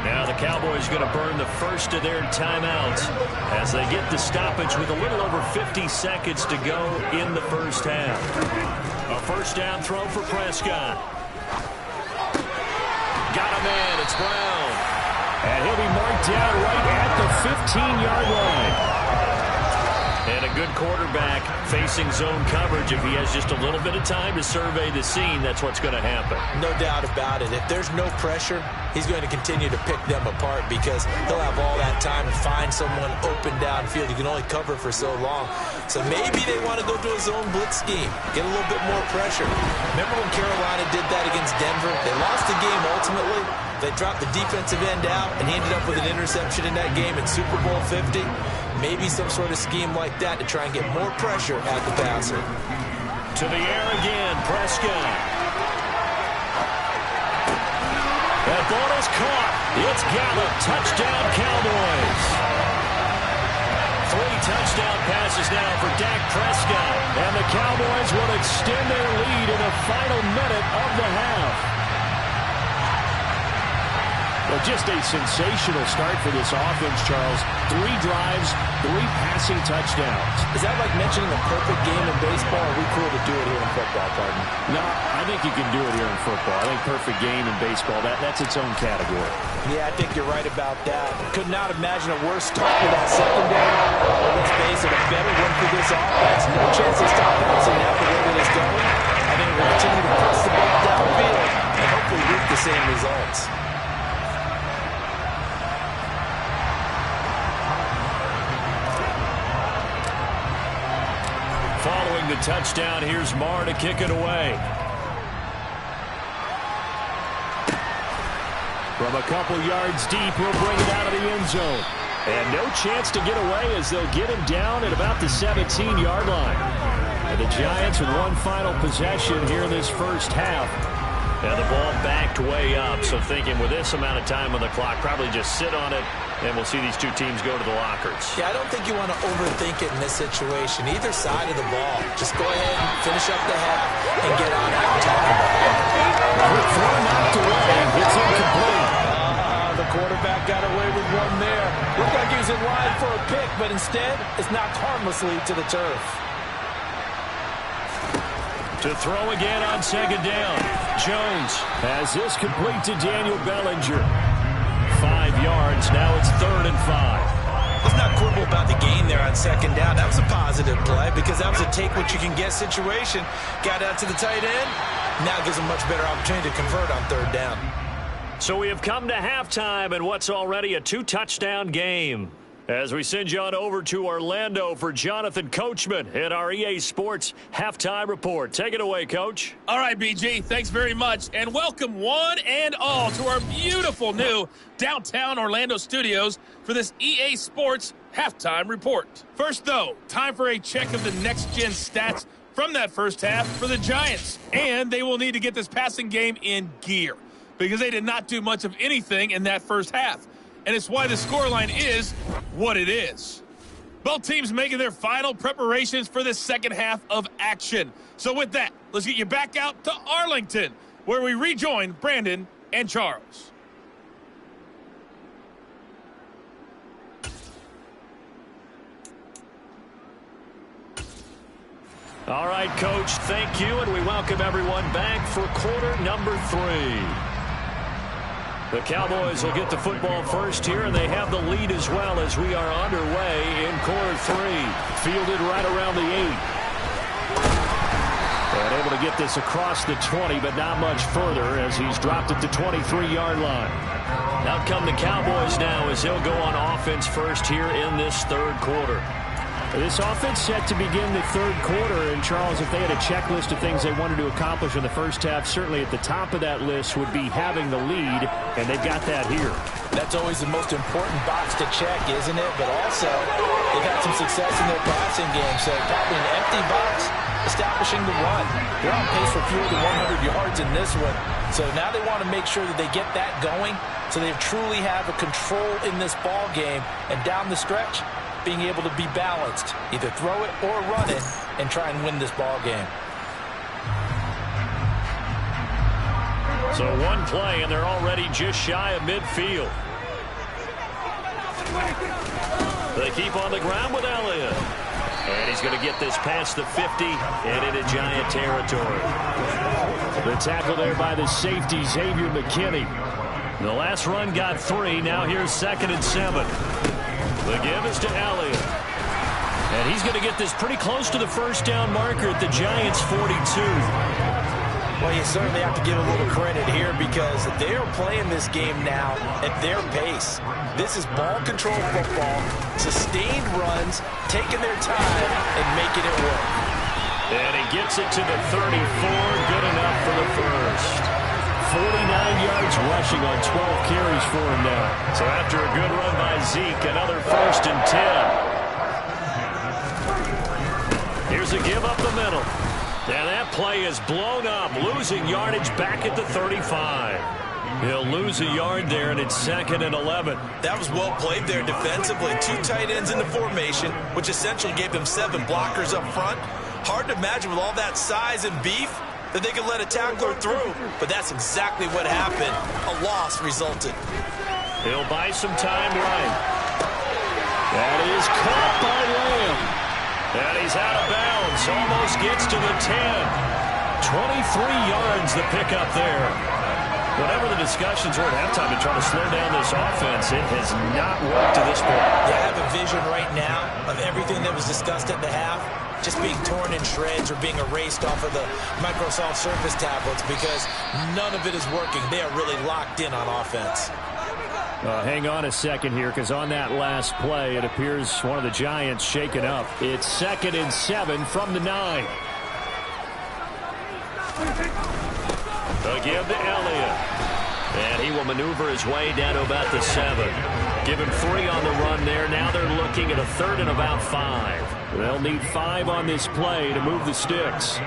S3: Now the Cowboys going to burn the first of their timeouts as they get the stoppage with a little over 50 seconds to go in the first half. A first down throw for Prescott. Got a man. It's Brown. And he'll be marked down right at the 15-yard line. And a good quarterback facing zone coverage. If he has just a little bit of time to survey the scene, that's what's going to happen.
S1: No doubt about it. If there's no pressure, he's going to continue to pick them apart because he'll have all that time to find someone open downfield. You can only cover for so long. So maybe they want to go to a zone blitz scheme, get a little bit more pressure. Remember when Carolina did that against Denver? They lost the game ultimately. They dropped the defensive end out, and he ended up with an interception in that game in Super Bowl 50. Maybe some sort of scheme like that to try and get more pressure at the passer.
S3: To the air again, Prescott. That ball is caught. It's Gallup. Touchdown, Cowboys.
S2: 3 touchdown passes now for Dak Prescott.
S3: And the Cowboys will extend their lead in the final minute of the half. Well, just a sensational start for this offense, Charles. 3 drives, 3 passing touchdowns.
S1: Is that like mentioning a perfect game in baseball, or are we cool to do it here in football, partner?
S3: No, I think you can do it here in football. I think perfect game in baseball, that's its own category.
S1: Yeah, I think you're right about that. Could not imagine a worse start for that secondary. Well, let's face it, a better one for this offense. No chance to stop bouncing now the way that it's going. I think we'll continue to press the ball downfield and hopefully reap the same results.
S2: Following the touchdown, here's Marr to kick it away.
S3: From a couple yards deep, he'll bring it out of the end zone. And no chance to get away as they'll get him down at about the 17-yard line. And the Giants with one final possession here in this first half.
S2: And the ball backed way up, so thinking with this amount of time on the clock, probably just sit on it, and we'll see these two teams go to the lockers.
S1: Yeah, I don't think you want to overthink it in this situation. Either side of the ball. Just go ahead and finish up the half and get on out and talk about it.
S3: Quick throw knocked away. It's incomplete.
S1: The quarterback got away with one there. Looked like he was in line for a pick, but instead, it's knocked harmlessly to the turf.
S2: To throw again on second down. Jones
S3: has this complete to Daniel Bellinger.
S2: 5 yards. Now it's 3rd and 5.
S1: Let's not quibble about the gain there on second down. That was a positive play because that was a take-what-you-can-get situation. Got out to the tight end. Now gives a much better opportunity to convert on 3rd down.
S2: So we have come to halftime in what's already a 2-touchdown game. As we send you on over to Orlando for Jonathan Coachman at our EA Sports Halftime Report. Take it away, Coach.
S4: All right, BG, thanks very much. And welcome one and all to our beautiful new downtown Orlando studios for this EA Sports Halftime Report. First, though, time for a check of the next-gen stats from that first half for the Giants. And they will need to get this passing game in gear because they did not do much of anything in that first half. And it's why the scoreline is what it is. Both teams making their final preparations for the second half of action. So with that, let's get you back out to Arlington, where we rejoin Brandon and Charles.
S2: All right, Coach, thank you, and we welcome everyone back for quarter number 3. The Cowboys will get the football first here, and they have the lead as well as we are underway in quarter 3. Fielded right around the 8. And able to get this across the 20, but not much further as he's dropped at the 23-yard line. Out come the Cowboys now as they'll go on offense first here in this 3rd quarter.
S3: This offense set to begin the 3rd quarter, and Charles, if they had a checklist of things they wanted to accomplish in the first half, certainly at the top of that list would be having the lead, and they've got that here.
S1: That's always the most important box to check, isn't it? But also, they've had some success in their passing game, so probably an empty box, establishing the run. They're on pace for fewer than 100 yards in this one, so now they want to make sure that they get that going so they truly have a control in this ball game, and down the stretch, being able to be balanced, either throw it or run it, and try and win this ball game.
S2: So one play, and they're already just shy of midfield. They keep on the ground with Elliott. And he's going to get this past the 50 and into Giant territory.
S3: The tackle there by the safety, Xavier McKinney.
S2: The last run got 3. Now here's 2nd and 7. The give is to Elliott. And he's going to get this pretty close to the first down marker at the Giants' 42.
S1: Well, you certainly have to give a little credit here because they are playing this game now at their pace. This is ball control football, sustained runs, taking their time and making it work.
S2: And he gets it to the 34. Good enough for the first.
S3: 49 yards rushing on 12 carries for him now.
S2: So after a good run by Zeke, another 1st and 10. Here's a give up the middle. And that play is blown up, losing yardage back at the 35. He'll lose a yard there, and it's 2nd and 11.
S1: That was well played there defensively. 2 tight ends in the formation, which essentially gave them 7 blockers up front. Hard to imagine with all that size and beef that they could let a tackler through, but that's exactly what happened. A loss resulted.
S2: He'll buy some time right. That is caught by Lamb. And he's out of bounds. Almost gets to the 10. 23 yards the pickup there. Whatever the discussions were at halftime to try to slow down this offense, it has not worked to this point.
S1: Yeah, I have a vision right now of everything that was discussed at the half just being torn in shreds or being erased off of the Microsoft Surface tablets because none of it is working. They are really locked in on offense.
S3: Hang on a second here, because on that last play, it appears one of the Giants shaken up. It's 2nd and 7 from the 9.
S2: Again to Elliott. And he will maneuver his way down to about the 7. Give him 3 on the run there. Now they're looking at a 3rd and about 5.
S3: They'll need 5 on this play to move the sticks.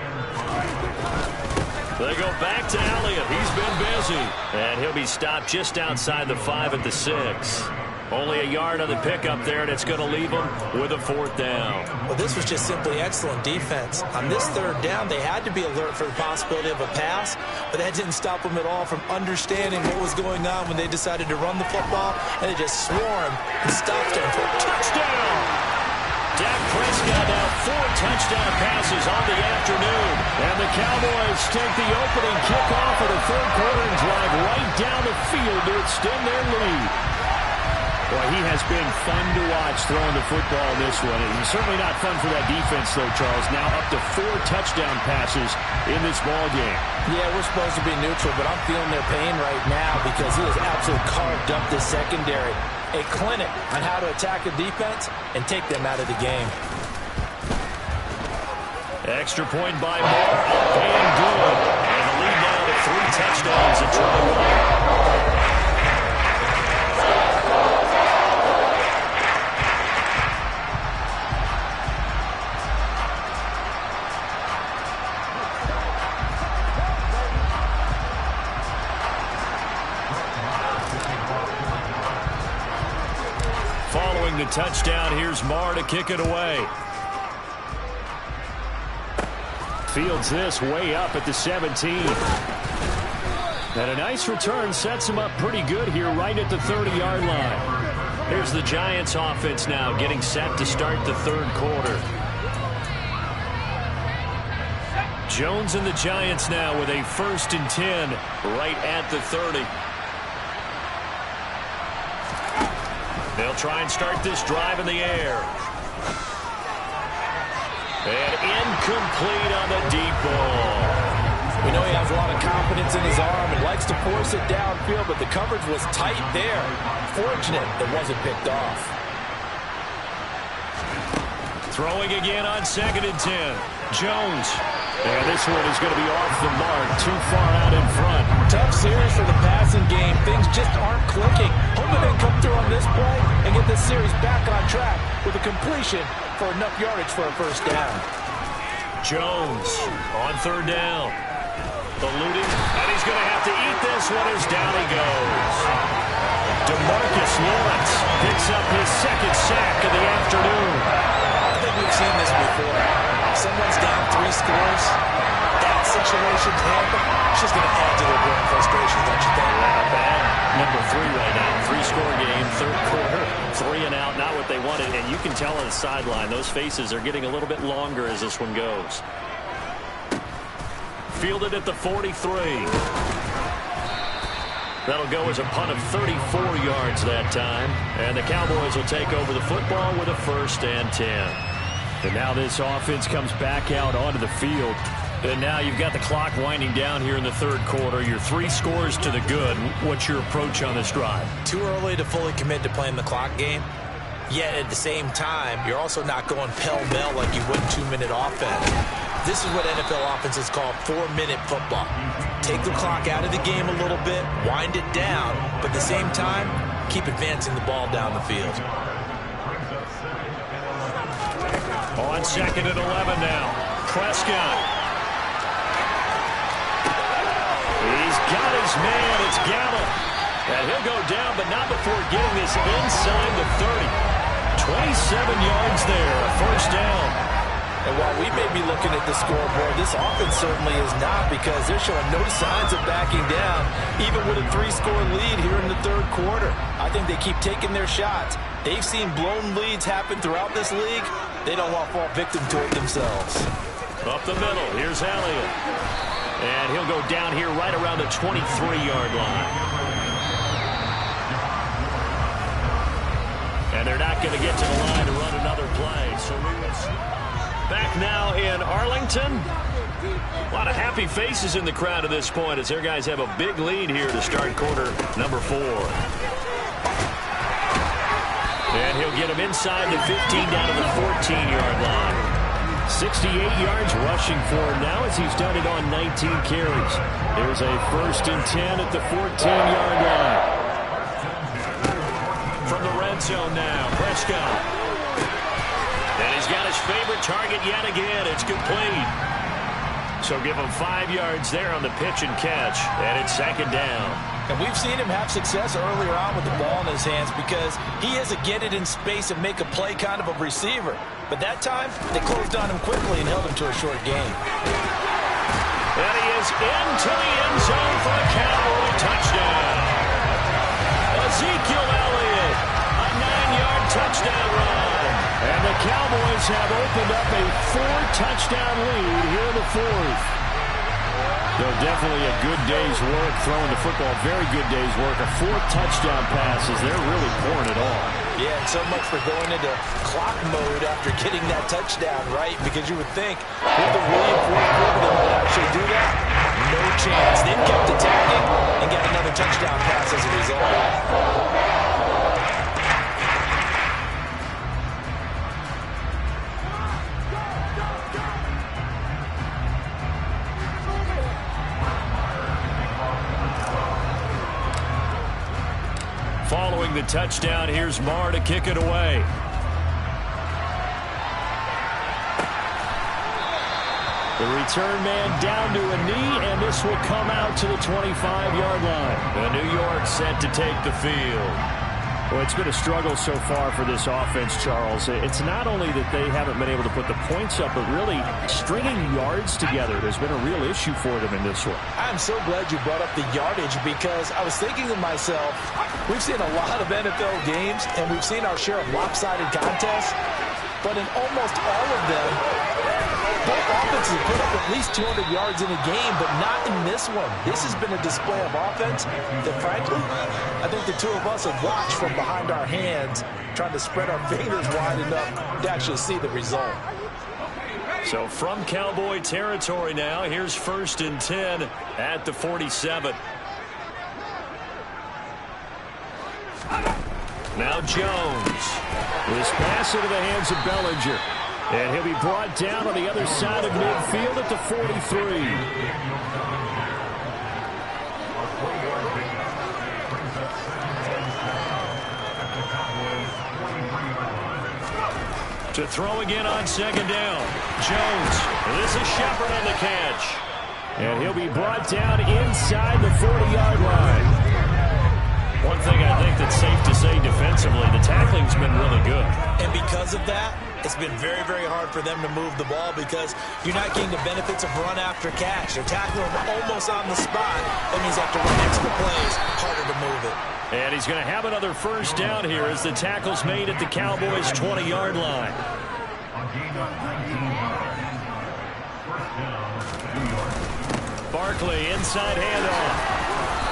S2: They go back to Elliott. He's been busy. And he'll be stopped just outside the 5 at the 6. Only a yard on the pickup there, and it's going to leave them with a 4th down.
S1: Well, this was just simply excellent defense. On this 3rd down, they had to be alert for the possibility of a pass, but that didn't stop them at all from understanding what was going on when they decided to run the football, and they just swarmed and stopped them for a touchdown.
S2: Dak Prescott now 4 touchdown passes on the afternoon.
S3: And the Cowboys take the opening kickoff of the 3rd quarter and drive right down the field to extend their lead. Boy, he has been fun to watch throwing the football in this one. It's certainly not fun for that defense, though, Charles. Now up to 4 touchdown passes in this ball game.
S1: Yeah, we're supposed to be neutral, but I'm feeling their pain right now because he has absolutely carved up this secondary. A clinic on how to attack a defense and take them out of the game.
S2: Extra point by Moore, up and good. And the lead now to 3 touchdowns at 21. Following the touchdown, here's Marr to kick it away.
S3: Fields this way up at the 17. And a nice return sets him up pretty good here right at the 30-yard line.
S2: Here's the Giants offense now getting set to start the 3rd quarter. Jones and the Giants now with a 1st and 10 right at the 30. They'll try and start this drive in the air. And incomplete on the deep ball.
S1: We know he has a lot of confidence in his arm and likes to force it downfield, but the coverage was tight there. Fortunate it wasn't picked off.
S2: Throwing again on 2nd and 10. Jones.
S3: And this one is going to be off the mark, too far out in front.
S1: Tough series for the passing game. Things just aren't clicking. Hoping they can come through on this play and get this series back on track with a completion for enough yardage for a 1st down.
S2: Jones on 3rd down. Eluding, and he's going to have to eat this one as down he goes. DeMarcus Lawrence picks up his 2nd sack of the afternoon.
S1: I think we've seen this before. Someone's down 3 scores. That situation, Tampa, it's just going to add to their growing frustration, don't you think?
S2: Yeah, bad. Number 3 right now. 3-score game, 3rd quarter. 3 and out, not what they wanted. And you can tell on the sideline, those faces are getting a little bit longer as this one goes. Fielded at the 43. That'll go as a punt of 34 yards that time. And the Cowboys will take over the football with a 1st and 10.
S3: And now this offense comes back out onto the field.
S2: And now you've got the clock winding down here in the 3rd quarter. You're 3 scores to the good. What's your approach on this drive?
S1: Too early to fully commit to playing the clock game. Yet at the same time, you're also not going pell-mell like you would 2-minute offense. This is what NFL offenses call 4-minute football. Take the clock out of the game a little bit, wind it down, but at the same time, keep advancing the ball down the field.
S2: On 2nd and 11 now. Prescott. He's got his man. It's Gallup. And he'll go down, but not before getting this inside the 30. 27 yards there, a first down.
S1: And while we may be looking at the scoreboard, this offense certainly is not, because they're showing no signs of backing down, even with a 3-score lead here in the third quarter. I think they keep taking their shots. They've seen blown leads happen throughout this league. They don't want to fall victim to it themselves.
S2: Up the middle, here's Elliott. And he'll go down here right around the 23-yard line. And they're not going to get to the line to run another play. So we will see. Back now in Arlington. A lot of happy faces in the crowd at this point as their guys have a big lead here to start quarter number 4. And he'll get him inside the 15 down to the 14-yard line. 68 yards rushing for him now as he's done it on 19 carries. There's a 1st and 10 at the 14-yard line. From the red zone now, Prescott. And he's got his favorite target yet again. It's complete. So give him 5 yards there on the pitch and catch. And it's 2nd down.
S1: And we've seen him have success earlier on with the ball in his hands because he is a get it in space and make a play kind of a receiver. But that time, they closed on him quickly and held him to a short gain.
S2: And he is into the end zone for a Cowboy touchdown. Ezekiel Elliott, a 9-yard touchdown run. And the Cowboys have opened up a 4-touchdown lead here in the 4th.
S3: Though definitely a good day's work throwing the football. Very good day's work. A 4th touchdown passes. They're really pouring it on.
S1: Yeah, and so much for going into clock mode after getting that touchdown, right? Because you would think with the really fourth quarter they might actually do that. No chance. They kept attacking and got another touchdown pass as a result.
S2: Following the touchdown, here's Marr to kick it away.
S3: The return man down to a knee, and this will come out to the 25-yard line.
S2: The New York set to take the field.
S3: Well, it's been a struggle so far for this offense, Charles. It's not only that they haven't been able to put the points up, but really stringing yards together has been a real issue for them in this one.
S1: I'm so glad you brought up the yardage because I was thinking to myself, we've seen a lot of NFL games and we've seen our share of lopsided contests, but in almost all of them, both offenses have put up at least 200 yards in a game, but not in this one. This has been a display of offense that, frankly, I think the two of us have watched from behind our hands, trying to spread our fingers wide enough to actually see the result.
S2: So from Cowboy territory now, here's 1st and 10 at the 47. Now Jones.
S3: This pass into the hands of Bellinger. And he'll be brought down on the other side of midfield at the 43.
S2: To throw again on 2nd down. Jones. This is Shepard on the catch.
S3: And he'll be brought down inside the 40-yard line.
S2: One thing I think that's safe to say defensively, the tackling's been really good.
S1: And because of that, it's been very, very hard for them to move the ball because you're not getting the benefits of run after catch. They're tackling them almost on the spot. That means they have to run extra plays, harder to move it.
S2: And he's going to have another 1st down here as the tackle's made at the Cowboys' 20-yard line. Barkley, inside handoff.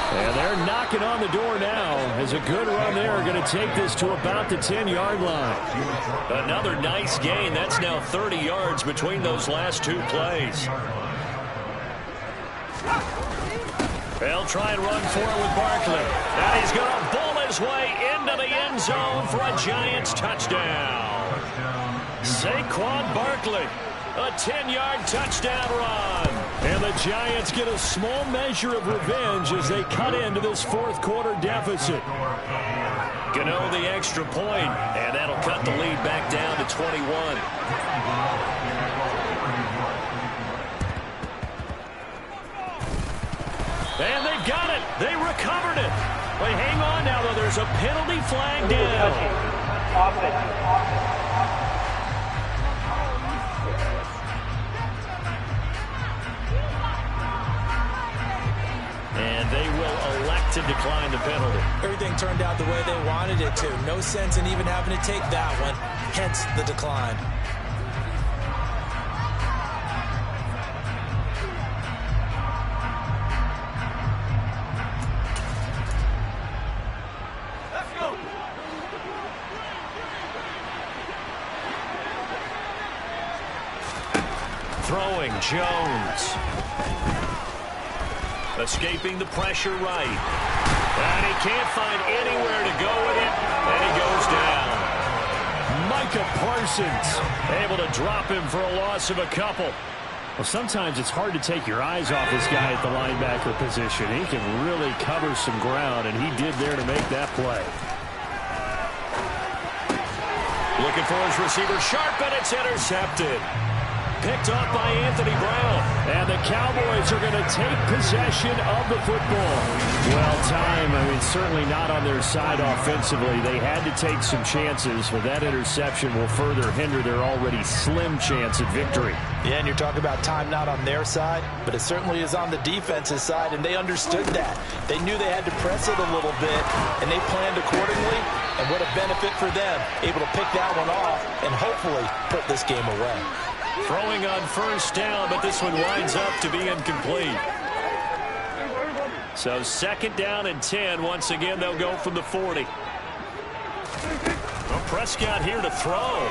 S3: And they're knocking on the door now as a good run there. Going to take this to about the 10-yard line.
S2: Another nice gain. That's now 30 yards between those last 2 plays. They'll try and run for it with Barkley. And he's going to bull his way into the end zone for a Giants touchdown. Saquon Barkley, a 10-yard touchdown run.
S3: And the Giants get a small measure of revenge as they cut into this 4th quarter deficit.
S2: Gano the extra point, and that'll cut the lead back down to 21. And they got it. They recovered it. But hang on now, though. There's a penalty flag down. And they will elect to decline the penalty.
S1: Everything turned out the way they wanted it to. No sense in even having to take that one. Hence the decline.
S2: Throwing, Jones. Escaping the pressure right. And he can't find anywhere to go with it. And he goes down.
S3: Micah Parsons able to drop him for a loss of a couple. Well, sometimes it's hard to take your eyes off this guy at the linebacker position. He can really cover some ground, and he did there to make that play.
S2: Looking for his receiver, sharp, and it's intercepted. Picked off by Anthony Brown.
S3: And the Cowboys are going to take possession of the football. Well, time, certainly not on their side offensively. They had to take some chances, but that interception will further hinder their already slim chance at victory.
S1: Yeah, and you're talking about time not on their side, but it certainly is on the defense's side, and they understood that. They knew they had to press it a little bit, and they planned accordingly, and what a benefit for them, able to pick that one off and hopefully put this game away.
S2: Throwing on first down, but this one winds up to be incomplete. So 2nd down and 10. Once again, they'll go from the 40. Well, Prescott here to throw.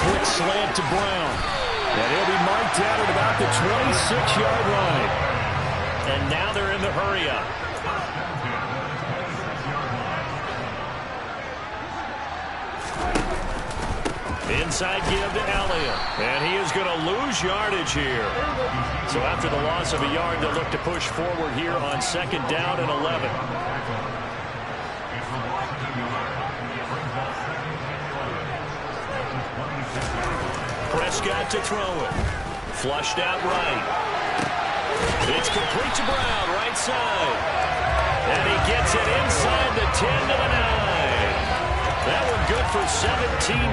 S3: Quick slant to Brown. And he'll be marked down at about the 26-yard line.
S2: And now they're in the hurry-up. Inside give to Elliott. And he is going to lose yardage here. So after the loss of a yard, they'll look to push forward here on 2nd down and 11. Prescott to throw it. Flushed out right. It's complete to Brown, right side. And he gets it inside the 10 to the 9. That one good for 17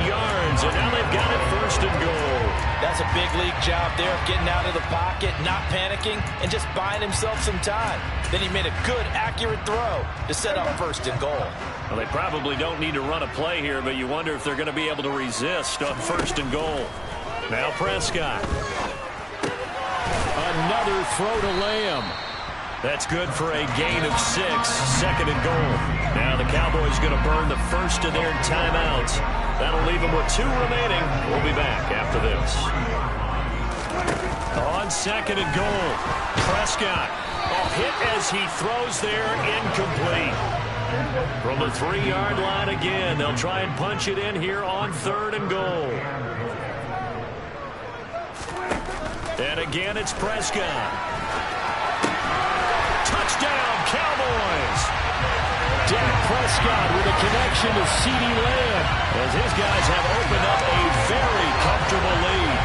S2: yards, and now they've got it 1st and goal.
S1: That's a big league job there, getting out of the pocket, not panicking, and just buying himself some time. Then he made a good, accurate throw to set up 1st and goal.
S2: Well, they probably don't need to run a play here, but you wonder if they're going to be able to resist on 1st and goal. Now Prescott.
S3: Another throw to Lamb.
S2: That's good for a gain of 6, 2nd and goal. Now the Cowboys going to burn the first of their timeouts. That'll leave them with 2 remaining. We'll be back after this. On 2nd and goal, Prescott. A hit as he throws there, incomplete. From the 3-yard line again, they'll try and punch it in here on 3rd and goal. And again, it's Prescott. Touchdown, Cowboys!
S3: Dak Prescott with a connection to CeeDee Lamb.
S2: As his guys have opened up a very comfortable lead.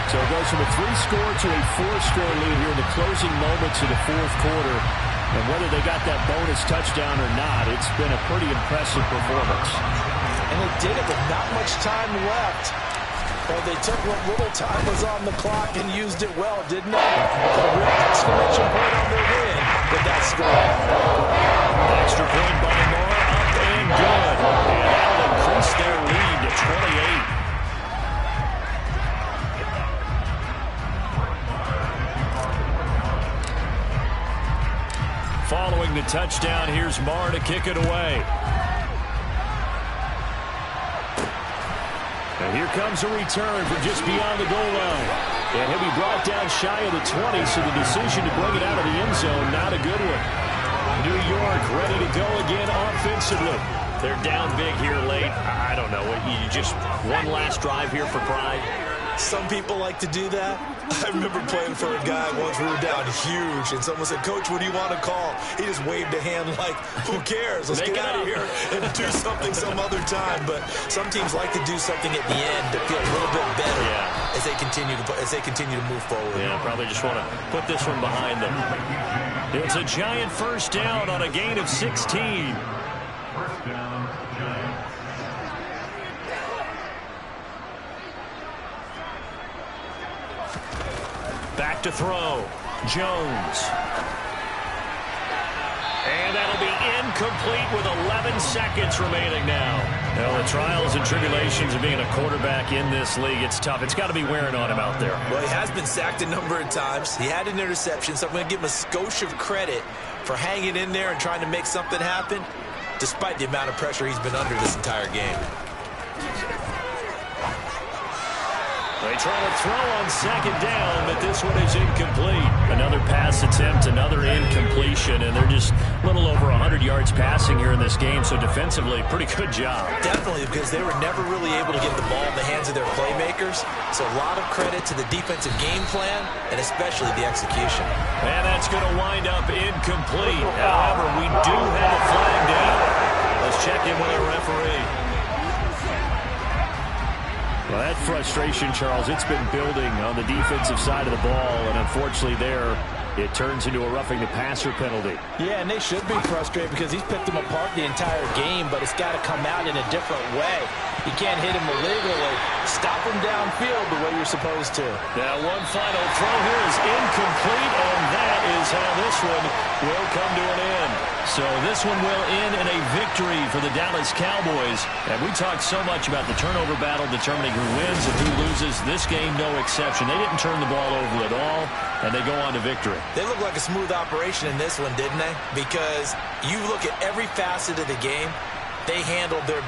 S3: So it goes from a 3-score to a 4-score lead here in the closing moments of the 4th quarter. And whether they got that bonus touchdown or not, it's been a pretty impressive performance.
S1: And they did it with not much time left. Well, they took what little time was on the clock and used it well, didn't they? A real exclamation point on their win with that score.
S2: Extra point by Moore, up and good. And that'll increase their lead to 28. Following the touchdown, here's Moore to kick it away.
S3: And here comes a return from just beyond the goal line. And he'll be brought down shy of the 20, so the decision to bring it out of the end zone, not a good one. New York ready to go again offensively.
S2: They're down big here late. I don't know. You just one last drive here for pride.
S1: Some people like to do that. I remember playing for a guy once. We were down huge, and someone said, "Coach, what do you want to call?" He just waved a hand like, "Who cares? Let's get out of here and do something some other time." But some teams like to do something at the end to feel a little bit better as they continue to move forward.
S3: Yeah, probably just want to put this one behind them. It's a giant first down on a gain of 16.
S5: First down, Giants.
S3: Back to throw. Jones. And that'll be incomplete with 11 seconds remaining now. Well, the trials and tribulations of being a quarterback in this league, it's tough. It's got to be wearing on him out there.
S1: Well, he has been sacked a number of times. He had an interception, so I'm going to give him a skosh of credit for hanging in there and trying to make something happen, despite the amount of pressure he's been under this entire game.
S3: They try to throw on second down, but this one is incomplete. Another pass attempt, another incompletion, and they're just a little over 100 yards passing here in this game, so defensively, pretty good job.
S1: Definitely, because they were never really able to get the ball in the hands of their playmakers, so a lot of credit to the defensive game plan and especially the execution.
S3: And that's going to wind up incomplete. However, we do have a flag down. Let's check in with our referee. Well, that frustration, Charles, it's been building on the defensive side of the ball, and unfortunately there, it turns into a roughing the passer penalty.
S1: Yeah, and they should be frustrated because he's picked them apart the entire game, but it's got to come out in a different way. You can't hit him illegally. Stop him downfield the way you're supposed to.
S3: Now, one final throw here is incomplete, and that is how this one will come to an end. So this one will end in a victory for the Dallas Cowboys. And we talked so much about the turnover battle determining who wins and who loses. This game, no exception. They didn't turn the ball over at all, and they go on to victory.
S1: They look like a smooth operation in this one, didn't they? Because you look at every facet of the game, they handled their